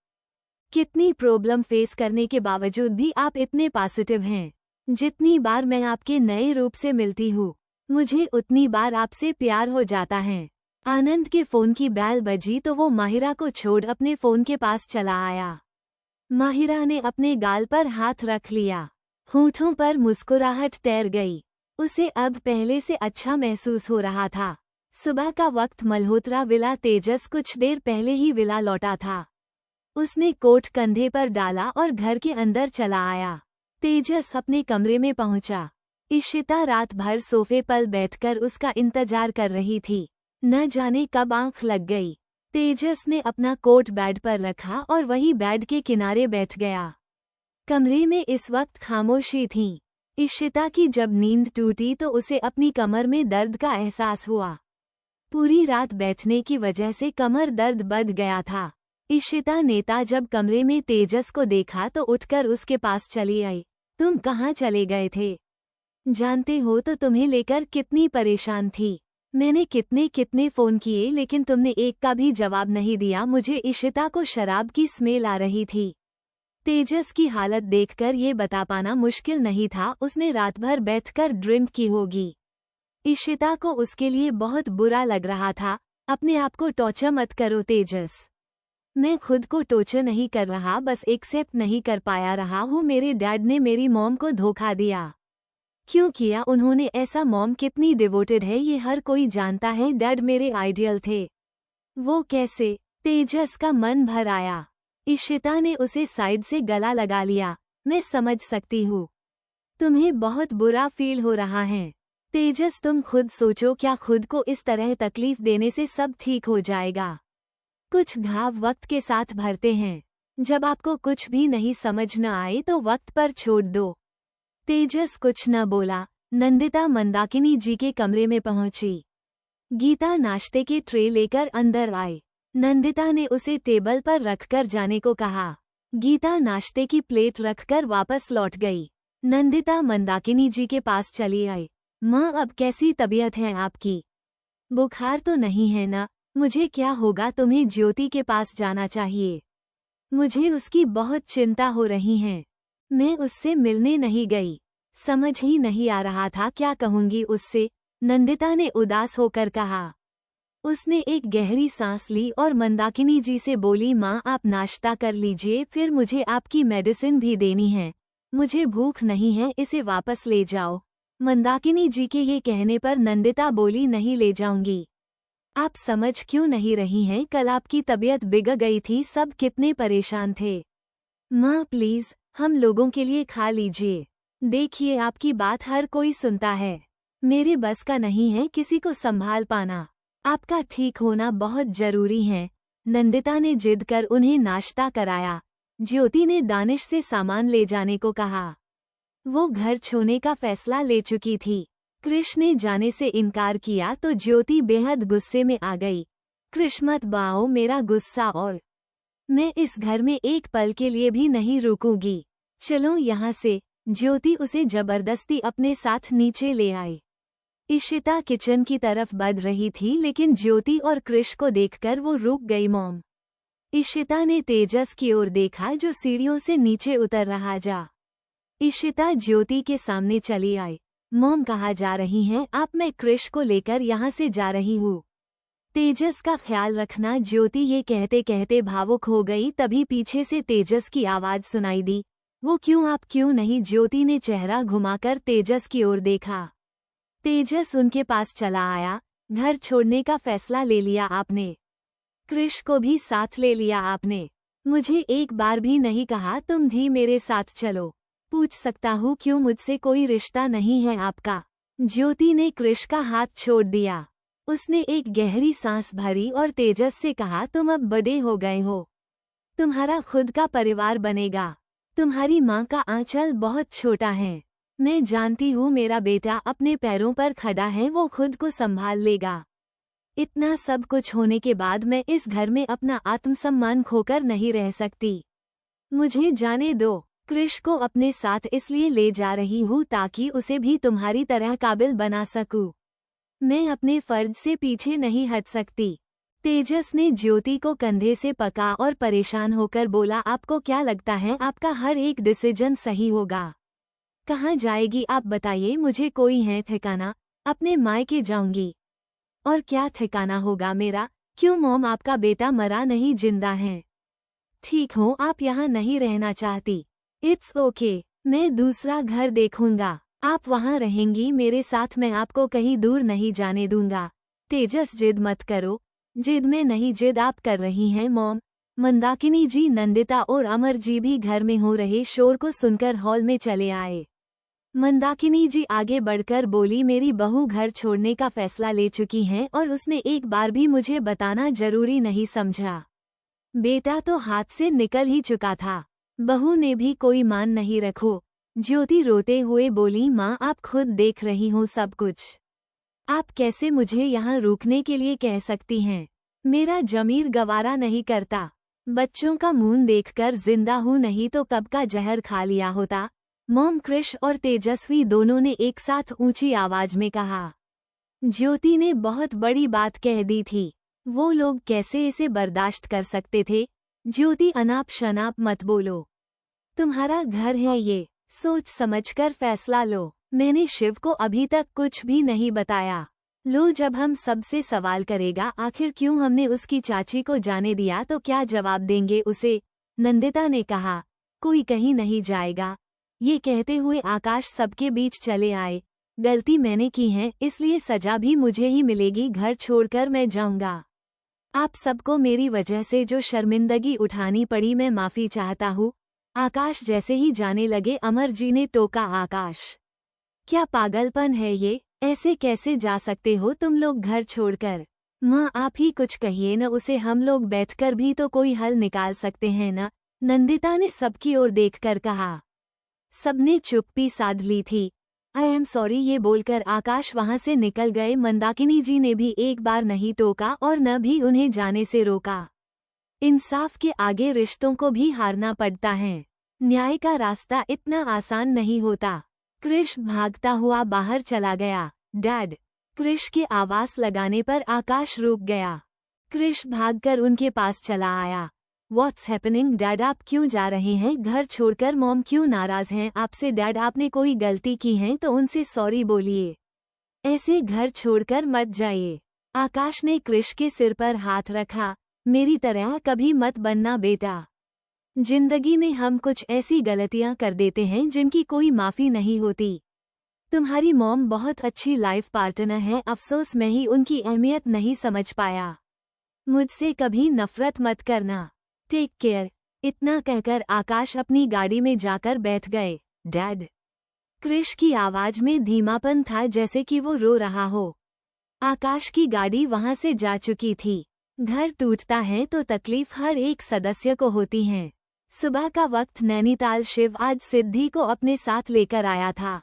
कितनी प्रॉब्लम फेस करने के बावजूद भी आप इतने पॉजिटिव हैं। जितनी बार मैं आपके नए रूप से मिलती हूँ, मुझे उतनी बार आपसे प्यार हो जाता है। आनंद के फोन की बेल बजी तो वो माहिरा को छोड़ अपने फोन के पास चला आया। माहिरा ने अपने गाल पर हाथ रख लिया। होठों पर मुस्कुराहट तैर गई। उसे अब पहले से अच्छा महसूस हो रहा था। सुबह का वक्त मल्होत्रा विला तेजस कुछ देर पहले ही विला लौटा था। उसने कोट कंधे पर डाला और घर के अंदर चला आया। तेजस अपने कमरे में पहुंचा। इशिता रात भर सोफे पर बैठकर उसका इंतजार कर रही थी। न जाने कब आंख लग गई। तेजस ने अपना कोट बेड पर रखा और वही बेड के किनारे बैठ गया। कमरे में इस वक्त खामोशी थी। इशिता की जब नींद टूटी तो उसे अपनी कमर में दर्द का एहसास हुआ। पूरी रात बैठने की वजह से कमर दर्द बढ़ गया था। इशिता नेता जब कमरे में तेजस को देखा तो उठकर उसके पास चली आई। तुम कहाँ चले गए थे? जानते हो तो तुम्हें लेकर कितनी परेशान थी। मैंने कितने कितने फोन किए लेकिन तुमने एक का भी जवाब नहीं दिया। मुझे इशिता को शराब की स्मेल आ रही थी। तेजस की हालत देखकर ये बता पाना मुश्किल नहीं था उसने रात भर बैठकर ड्रिंक की होगी। इशिता को उसके लिए बहुत बुरा लग रहा था। अपने आप को टॉर्चर मत करो तेजस। मैं खुद को टॉर्चर नहीं कर रहा, बस एक्सेप्ट नहीं कर पाया रहा हूँ। मेरे डैड ने मेरी मॉम को धोखा दिया। क्यों किया उन्होंने ऐसा? मॉम कितनी डिवोटेड है ये हर कोई जानता है। डैड मेरे आइडियल थे। वो कैसे? तेजस का मन भर आया। इशिता ने उसे साइड से गला लगा लिया। मैं समझ सकती हूँ, तुम्हें बहुत बुरा फील हो रहा है। तेजस तुम खुद सोचो, क्या खुद को इस तरह तकलीफ देने से सब ठीक हो जाएगा? कुछ घाव वक्त के साथ भरते हैं। जब आपको कुछ भी नहीं समझ न आए तो वक्त पर छोड़ दो। तेजस कुछ न बोला। नंदिता मंदाकिनी जी के कमरे में पहुंची। गीता नाश्ते के ट्रे लेकर अंदर आई। नंदिता ने उसे टेबल पर रखकर जाने को कहा। गीता नाश्ते की प्लेट रखकर वापस लौट गई। नंदिता मंदाकिनी जी के पास चली आई। माँ, अब कैसी तबीयत है आपकी? बुखार तो नहीं है ना? मुझे क्या होगा? तुम्हें ज्योति के पास जाना चाहिए। मुझे उसकी बहुत चिंता हो रही है। मैं उससे मिलने नहीं गई। समझ ही नहीं आ रहा था क्या कहूंगी उससे, नंदिता ने उदास होकर कहा। उसने एक गहरी सांस ली और मंदाकिनी जी से बोली, माँ आप नाश्ता कर लीजिए, फिर मुझे आपकी मेडिसिन भी देनी है। मुझे भूख नहीं है, इसे वापस ले जाओ। मंदाकिनी जी के ये कहने पर नंदिता बोली, नहीं ले जाऊंगी। आप समझ क्यों नहीं रही हैं, कल आपकी तबीयत बिगड़ गई थी, सब कितने परेशान थे। माँ प्लीज हम लोगों के लिए खा लीजिए। देखिए आपकी बात हर कोई सुनता है, मेरे बस का नहीं है किसी को संभाल पाना, आपका ठीक होना बहुत जरूरी है। नंदिता ने जिद कर उन्हें नाश्ता कराया। ज्योति ने दानिश से सामान ले जाने को कहा। वो घर छोड़ने का फैसला ले चुकी थी। कृष ने जाने से इनकार किया तो ज्योति बेहद गुस्से में आ गई। कृष मत बाओ मेरा गुस्सा, और मैं इस घर में एक पल के लिए भी नहीं रुकूंगी, चलो यहाँ से। ज्योति उसे जबरदस्ती अपने साथ नीचे ले आई। इशिता किचन की तरफ बढ़ रही थी लेकिन ज्योति और कृष को देखकर वो रुक गई। मॉम। इशिता ने तेजस की ओर देखा जो सीढ़ियों से नीचे उतर रहा जा। इशिता ज्योति के सामने चली आई। मॉम कहाँ जा रही हैं आप? मैं कृष को लेकर यहाँ से जा रही हूँ। तेजस का ख्याल रखना। ज्योति ये कहते कहते भावुक हो गई। तभी पीछे से तेजस की आवाज सुनाई दी, वो क्यों आप क्यों नहीं? ज्योति ने चेहरा घुमाकर तेजस की ओर देखा। तेजस उनके पास चला आया। घर छोड़ने का फैसला ले लिया आपने? कृष को भी साथ ले लिया आपने? मुझे एक बार भी नहीं कहा तुम भी मेरे साथ चलो? पूछ सकता हूँ क्यों मुझसे कोई रिश्ता नहीं है आपका? ज्योति ने कृष का हाथ छोड़ दिया। उसने एक गहरी सांस भरी और तेजस से कहा, तुम अब बड़े हो गए हो, तुम्हारा खुद का परिवार बनेगा। तुम्हारी माँ का आंचल बहुत छोटा है। मैं जानती हूँ मेरा बेटा अपने पैरों पर खड़ा है, वो खुद को संभाल लेगा। इतना सब कुछ होने के बाद मैं इस घर में अपना आत्मसम्मान खोकर नहीं रह सकती। मुझे जाने दो। कृष को अपने साथ इसलिए ले जा रही हूँ ताकि उसे भी तुम्हारी तरह काबिल बना सकूं। मैं अपने फर्ज से पीछे नहीं हट सकती। तेजस ने ज्योति को कंधे से पका और परेशान होकर बोला, आपको क्या लगता है आपका हर एक डिसीजन सही होगा? कहाँ जाएगी आप बताइए? मुझे कोई है ठिकाना? अपने मायके जाऊंगी। और क्या ठिकाना होगा मेरा? क्यों मॉम, आपका बेटा मरा नहीं जिंदा है। ठीक हो, आप यहाँ नहीं रहना चाहती, इट्स ओके, मैं दूसरा घर देखूंगा। आप वहाँ रहेंगी मेरे साथ, मैं आपको कहीं दूर नहीं जाने दूंगा। तेजस जिद मत करो। जिद में नहीं, जिद आप कर रही हैं मॉम। मंदाकिनी जी, नंदिता और अमर जी भी घर में हो रहे शोर को सुनकर हॉल में चले आए। मंदाकिनी जी आगे बढ़कर बोली, मेरी बहू घर छोड़ने का फैसला ले चुकी हैं और उसने एक बार भी मुझे बताना जरूरी नहीं समझा। बेटा तो हाथ से निकल ही चुका था, बहू ने भी कोई मान नहीं रखो। ज्योति रोते हुए बोली, माँ आप खुद देख रही हो सब कुछ, आप कैसे मुझे यहाँ रुकने के लिए कह सकती हैं? मेरा जमीर गवारा नहीं करता। बच्चों का मुंह देखकर जिंदा हूँ, नहीं तो कब का जहर खा लिया होता। मॉम, कृष और तेजस्वी दोनों ने एक साथ ऊंची आवाज में कहा। ज्योति ने बहुत बड़ी बात कह दी थी, वो लोग कैसे इसे बर्दाश्त कर सकते थे? ज्योति, अनाप शनाप मत बोलो, तुम्हारा घर है ये, सोच समझकर फैसला लो। मैंने शिव को अभी तक कुछ भी नहीं बताया। लो, जब हम सबसे सवाल करेगा आखिर क्यों हमने उसकी चाची को जाने दिया तो क्या जवाब देंगे उसे? नंदिता ने कहा, कोई कहीं नहीं जाएगा। ये कहते हुए आकाश सबके बीच चले आए। गलती मैंने की है इसलिए सजा भी मुझे ही मिलेगी, घर छोड़कर मैं जाऊंगा। आप सबको मेरी वजह से जो शर्मिंदगी उठानी पड़ी मैं माफी चाहता हूँ। आकाश जैसे ही जाने लगे अमर जी ने टोका, आकाश क्या पागलपन है ये? ऐसे कैसे जा सकते हो तुम लोग घर छोड़कर? माँ आप ही कुछ कहिए न उसे, हम लोग बैठकर भी तो कोई हल निकाल सकते हैं न। नंदिता ने सबकी ओर देखकर कहा। सबने चुप्पी साध ली थी। आई एम सॉरी ये बोलकर आकाश वहां से निकल गए। मंदाकिनी जी ने भी एक बार नहीं टोका और न भी उन्हें जाने से रोका। इंसाफ के आगे रिश्तों को भी हारना पड़ता है। न्याय का रास्ता इतना आसान नहीं होता। कृष भागता हुआ बाहर चला गया। डैड। कृष के आवाज लगाने पर आकाश रुक गया। कृष भागकर उनके पास चला आया। व्हाट्स हैपनिंग डैड, आप क्यों जा रहे हैं घर छोड़कर? मॉम क्यों नाराज हैं आपसे? डैड आपने कोई गलती की है तो उनसे सॉरी बोलिए, ऐसे घर छोड़कर मत जाइए। आकाश ने कृष के सिर पर हाथ रखा। मेरी तरह कभी मत बनना बेटा। जिंदगी में हम कुछ ऐसी गलतियां कर देते हैं जिनकी कोई माफी नहीं होती। तुम्हारी मॉम बहुत अच्छी लाइफ पार्टनर है, अफसोस मैं ही उनकी अहमियत नहीं समझ पाया। मुझसे कभी नफरत मत करना। Take care. इतना कहकर आकाश अपनी गाड़ी में जाकर बैठ गए। डैड। क्रिश की आवाज में धीमापन था, जैसे कि वो रो रहा हो। आकाश की गाड़ी वहां से जा चुकी थी। घर टूटता है तो तकलीफ हर एक सदस्य को होती है। सुबह का वक्त नैनीताल शिव आज सिद्धि को अपने साथ लेकर आया था।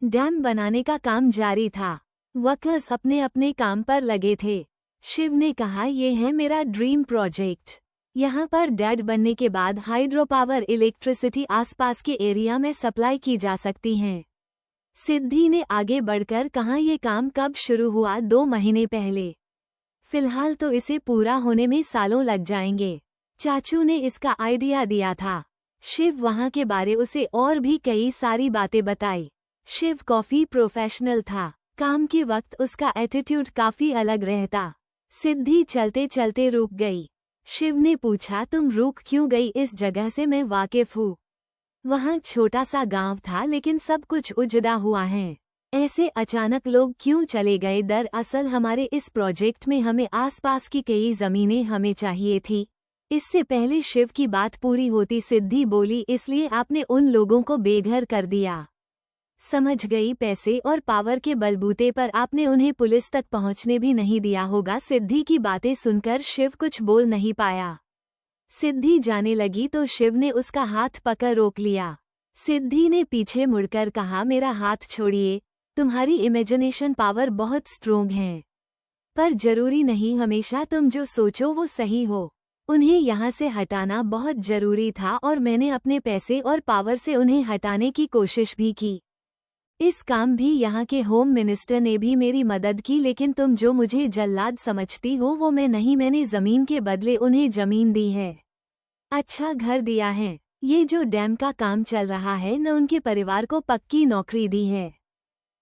डैम बनाने का काम जारी था। वर्कर्स अपने अपने काम पर लगे थे। शिव ने कहा, ये है मेरा ड्रीम प्रोजेक्ट। यहाँ पर डैड बनने के बाद हाइड्रो पावर इलेक्ट्रिसिटी आसपास के एरिया में सप्लाई की जा सकती है। सिद्धि ने आगे बढ़कर कहा, ये काम कब शुरू हुआ? 2 महीने पहले। फिलहाल तो इसे पूरा होने में सालों लग जाएंगे। चाचू ने इसका आइडिया दिया था। शिव वहाँ के बारे उसे और भी कई सारी बातें बताई। शिव काफी प्रोफेशनल था। काम के वक्त उसका एटीट्यूड काफी अलग रहता। सिद्धि चलते चलते रुक गई। शिव ने पूछा, तुम रुक क्यों गई? इस जगह से मैं वाकिफ हूँ। वहाँ छोटा सा गांव था, लेकिन सब कुछ उजड़ा हुआ है। ऐसे अचानक लोग क्यों चले गए? दरअसल हमारे इस प्रोजेक्ट में हमें आसपास की कई जमीनें हमें चाहिए थी। इससे पहले शिव की बात पूरी होती सिद्धि बोली, इसलिए आपने उन लोगों को बेघर कर दिया। समझ गई, पैसे और पावर के बलबूते पर आपने उन्हें पुलिस तक पहुंचने भी नहीं दिया होगा। सिद्धि की बातें सुनकर शिव कुछ बोल नहीं पाया। सिद्धि जाने लगी तो शिव ने उसका हाथ पकड़ रोक लिया। सिद्धि ने पीछे मुड़कर कहा, मेरा हाथ छोड़िए। तुम्हारी इमेजिनेशन पावर बहुत स्ट्रोंग है, पर जरूरी नहीं हमेशा तुम जो सोचो वो सही हो। उन्हें यहाँ से हटाना बहुत जरूरी था और मैंने अपने पैसे और पावर से उन्हें हटाने की कोशिश भी की। इस काम भी यहाँ के होम मिनिस्टर ने भी मेरी मदद की, लेकिन तुम जो मुझे जल्लाद समझती हो वो मैं नहीं। मैंने जमीन के बदले उन्हें जमीन दी है, अच्छा घर दिया है। ये जो डैम का काम चल रहा है न, उनके परिवार को पक्की नौकरी दी है।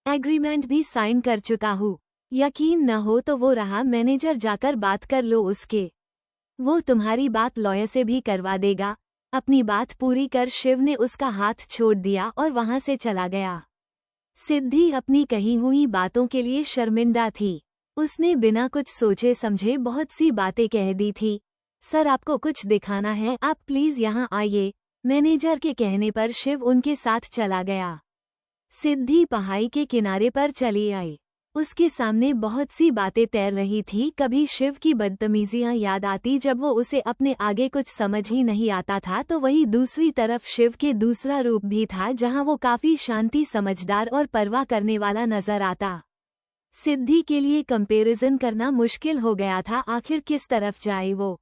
एग्रीमेंट भी साइन कर चुका हूँ। यकीन न हो तो वो रहा मैनेजर, जाकर बात कर लो उसके। वो तुम्हारी बात लॉयर से भी करवा देगा। अपनी बात पूरी कर शिव ने उसका हाथ छोड़ दिया और वहां से चला गया। सिद्धि अपनी कही हुई बातों के लिए शर्मिंदा थी। उसने बिना कुछ सोचे समझे बहुत सी बातें कह दी थी। सर, आपको कुछ दिखाना है, आप प्लीज यहाँ आइए। मैनेजर के कहने पर शिव उनके साथ चला गया। सिद्धि पहाड़ी के किनारे पर चली आई। उसके सामने बहुत सी बातें तैर रही थी। कभी शिव की बदतमीजियां याद आती जब वो उसे अपने आगे कुछ समझ ही नहीं आता था, तो वही दूसरी तरफ शिव के दूसरा रूप भी था, जहां वो काफी शांति, समझदार और परवाह करने वाला नजर आता। सिद्धि के लिए कंपैरिजन करना मुश्किल हो गया था। आखिर किस तरफ जाए वो?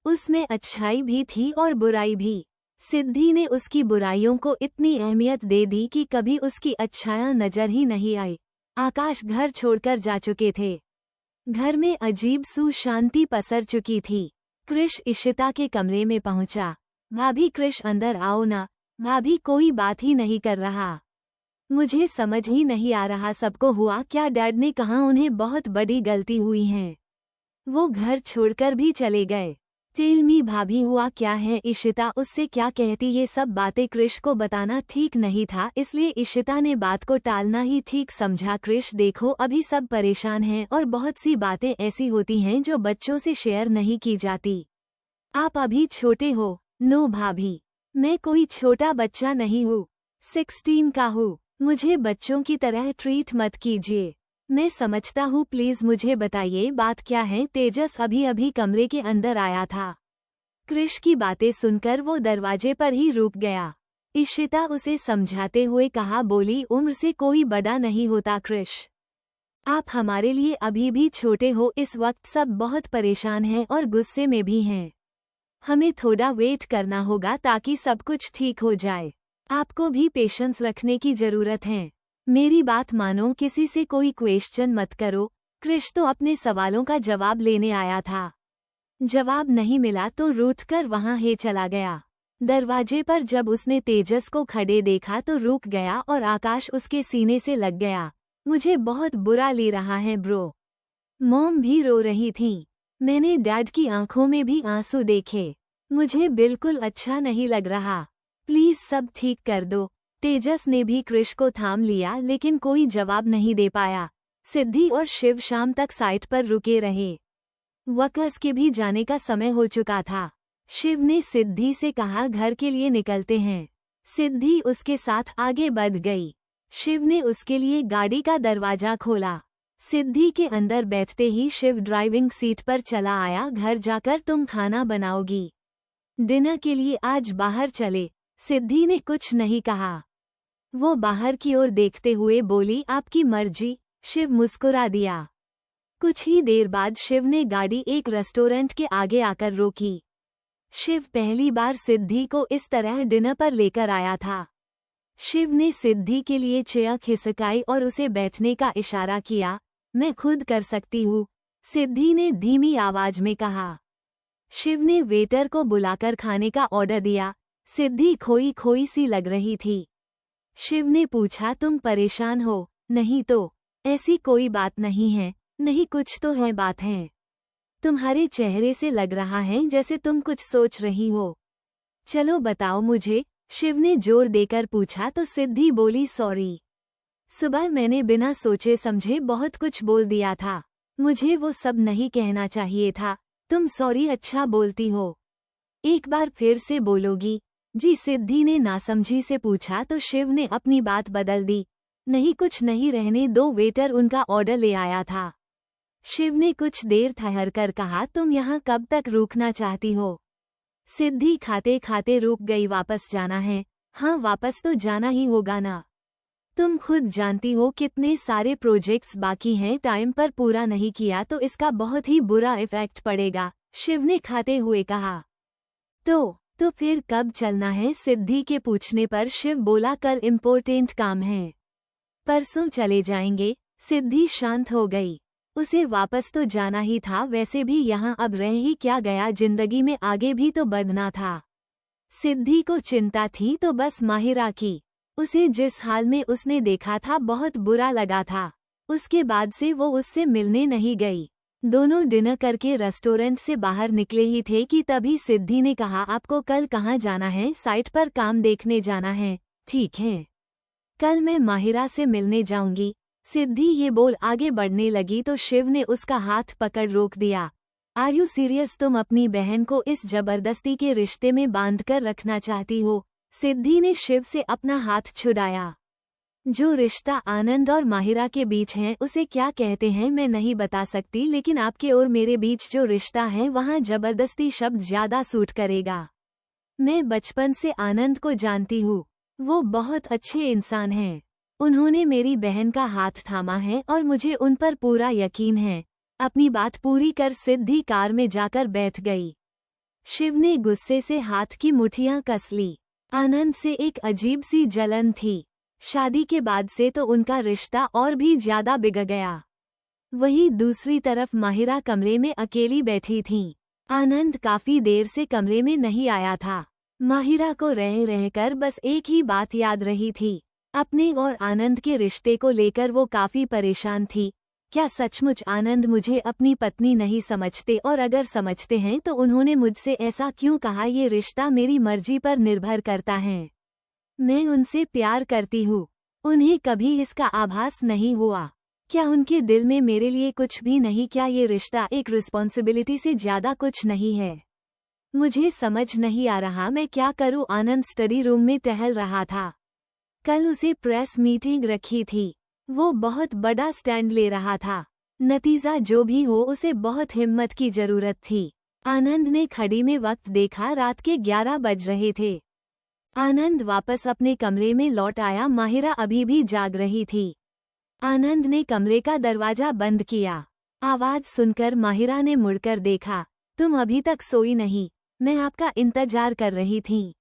उसमें अच्छाई भी थी और बुराई भी। सिद्धि ने उसकी बुराइयों को इतनी अहमियत दे दी कि कभी उसकी अच्छाइयां नजर ही नहीं आई। आकाश घर छोड़कर जा चुके थे। घर में अजीब सी शांति पसर चुकी थी। क्रिश इशिता के कमरे में पहुंचा। भाभी, क्रिश अंदर आओ ना। भाभी, कोई बात ही नहीं कर रहा। मुझे समझ ही नहीं आ रहा सबको हुआ क्या। डैड ने कहा उन्हें बहुत बड़ी गलती हुई है, वो घर छोड़कर भी चले गए। टेल मी भाभी, हुआ क्या है? इशिता उससे क्या कहती? ये सब बातें क्रिश को बताना ठीक नहीं था, इसलिए इशिता ने बात को टालना ही ठीक समझा। क्रिश देखो, अभी सब परेशान हैं और बहुत सी बातें ऐसी होती हैं जो बच्चों से शेयर नहीं की जाती। आप अभी छोटे हो। नो भाभी, मैं कोई छोटा बच्चा नहीं हूँ, 16 का हूँ। मुझे बच्चों की तरह ट्रीट मत कीजिए। मैं समझता हूँ, प्लीज मुझे बताइए बात क्या है। तेजस अभी अभी कमरे के अंदर आया था। क्रिश की बातें सुनकर वो दरवाजे पर ही रुक गया। इशिता उसे समझाते हुए कहा, बोली, उम्र से कोई बड़ा नहीं होता क्रिश, आप हमारे लिए अभी भी छोटे हो। इस वक्त सब बहुत परेशान हैं और गुस्से में भी हैं। हमें थोड़ा वेट करना होगा ताकि सब कुछ ठीक हो जाए। आपको भी पेशेंस रखने की जरूरत है। मेरी बात मानो, किसी से कोई क्वेश्चन मत करो। क्रिश तो अपने सवालों का जवाब लेने आया था। जवाब नहीं मिला तो रूठकर वहां ही चला गया। दरवाजे पर जब उसने तेजस को खड़े देखा तो रुक गया और आकाश उसके सीने से लग गया। मुझे बहुत बुरा ले रहा है ब्रो। मॉम भी रो रही थी। मैंने डैड की आंखों में भी आंसू देखे। मुझे बिल्कुल अच्छा नहीं लग रहा। प्लीज सब ठीक कर दो। तेजस ने भी कृष को थाम लिया लेकिन कोई जवाब नहीं दे पाया। सिद्धि और शिव शाम तक साइट पर रुके रहे। वर्कर्स के भी जाने का समय हो चुका था। शिव ने सिद्धि से कहा घर के लिए निकलते हैं। सिद्धि उसके साथ आगे बढ़ गई। शिव ने उसके लिए गाड़ी का दरवाजा खोला। सिद्धि के अंदर बैठते ही शिव ड्राइविंग सीट पर चला आया। घर जाकर तुम खाना बनाओगी? डिनर के लिए आज बाहर चले। सिद्धि ने कुछ नहीं कहा। वो बाहर की ओर देखते हुए बोली, आपकी मर्जी। शिव मुस्कुरा दिया। कुछ ही देर बाद शिव ने गाड़ी एक रेस्टोरेंट के आगे आकर रोकी। शिव पहली बार सिद्धि को इस तरह डिनर पर लेकर आया था। शिव ने सिद्धि के लिए चेयर खिसकाई और उसे बैठने का इशारा किया। मैं खुद कर सकती हूँ, सिद्धि ने धीमी आवाज में कहा। शिव ने वेटर को बुलाकर खाने का ऑर्डर दिया। सिद्धि खोई खोई सी लग रही थी। शिव ने पूछा, तुम परेशान हो? नहीं तो। ऐसी कोई बात नहीं है। नहीं, कुछ तो है, बात है। तुम्हारे चेहरे से लग रहा है जैसे तुम कुछ सोच रही हो। चलो बताओ मुझे, शिव ने जोर देकर पूछा तो सिद्धि बोली, सॉरी। सुबह मैंने बिना सोचे समझे बहुत कुछ बोल दिया था। मुझे वो सब नहीं कहना चाहिए था। तुम सॉरी अच्छा बोलती हो। एक बार फिर से बोलोगी? जी, सिद्धि ने नासमझी से पूछा तो शिव ने अपनी बात बदल दी। नहीं, कुछ नहीं, रहने दो, वेटर उनका ऑर्डर ले आया था। शिव ने कुछ देर ठहर कर कहा, तुम यहाँ कब तक रुकना चाहती हो? सिद्धि खाते खाते रुक गई। वापस जाना है? हाँ, वापस तो जाना ही होगा ना। तुम खुद जानती हो कितने सारे प्रोजेक्ट्स बाकी हैं, टाइम पर पूरा नहीं किया तो इसका बहुत ही बुरा इफेक्ट पड़ेगा, शिव ने खाते हुए कहा। तो फिर कब चलना है? सिद्धि के पूछने पर शिव बोला, कल इम्पोर्टेंट काम है, परसों चले जाएंगे। सिद्धि शांत हो गई। उसे वापस तो जाना ही था, वैसे भी यहाँ अब रह ही क्या गया, जिंदगी में आगे भी तो बढ़ना था। सिद्धि को चिंता थी तो बस माहिरा की। उसे जिस हाल में उसने देखा था बहुत बुरा लगा था। उसके बाद से वो उससे मिलने नहीं गई। दोनों डिनर करके रेस्टोरेंट से बाहर निकले ही थे कि तभी सिद्धि ने कहा, आपको कल कहाँ जाना है? साइट पर काम देखने जाना है। ठीक है, कल मैं माहिरा से मिलने जाऊंगी। सिद्धि ये बोल आगे बढ़ने लगी तो शिव ने उसका हाथ पकड़ रोक दिया। Are you serious? तुम अपनी बहन को इस जबरदस्ती के रिश्ते में बांधकर रखना चाहती हो? सिद्धि ने शिव से अपना हाथ छुड़ाया। जो रिश्ता आनंद और माहिरा के बीच है उसे क्या कहते हैं मैं नहीं बता सकती, लेकिन आपके और मेरे बीच जो रिश्ता है वहाँ जबरदस्ती शब्द ज्यादा सूट करेगा। मैं बचपन से आनंद को जानती हूँ। वो बहुत अच्छे इंसान हैं। उन्होंने मेरी बहन का हाथ थामा है और मुझे उन पर पूरा यकीन है। अपनी बात पूरी कर सिद्धि कार में जाकर बैठ गई। शिव ने गुस्से से हाथ की मुठियां कस ली। आनंद से एक अजीब सी जलन थी। शादी के बाद से तो उनका रिश्ता और भी ज्यादा बिगड़ गया। वहीं दूसरी तरफ माहिरा कमरे में अकेली बैठी थी। आनंद काफी देर से कमरे में नहीं आया था। माहिरा को रह रहकर बस एक ही बात याद रही थी। अपने और आनंद के रिश्ते को लेकर वो काफी परेशान थी। क्या सचमुच आनंद मुझे अपनी पत्नी नहीं समझते, और अगर समझते हैं तो उन्होंने मुझसे ऐसा क्यों कहा? ये रिश्ता मेरी मर्जी पर निर्भर करता है। मैं उनसे प्यार करती हूँ। उन्हें कभी इसका आभास नहीं हुआ। क्या उनके दिल में मेरे लिए कुछ भी नहीं? क्या ये रिश्ता एक रिस्पॉन्सिबिलिटी से ज्यादा कुछ नहीं है? मुझे समझ नहीं आ रहा मैं क्या करूँ। आनंद स्टडी रूम में टहल रहा था। कल उसे प्रेस मीटिंग रखी थी। वो बहुत बड़ा स्टैंड ले रहा था। नतीजा जो भी हो उसे बहुत हिम्मत की जरूरत थी। आनंद ने घड़ी में वक्त देखा, रात के 11 बज रहे थे। आनंद वापस अपने कमरे में लौट आया। माहिरा अभी भी जाग रही थी। आनंद ने कमरे का दरवाजा बंद किया। आवाज सुनकर माहिरा ने मुड़कर देखा। तुम अभी तक सोई नहीं? मैं आपका इंतजार कर रही थी।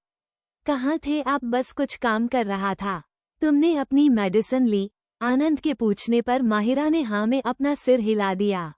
कहाँ थे आप? बस कुछ काम कर रहा था। तुमने अपनी मेडिसिन ली? आनंद के पूछने पर माहिरा ने हाँ में अपना सिर हिला दिया।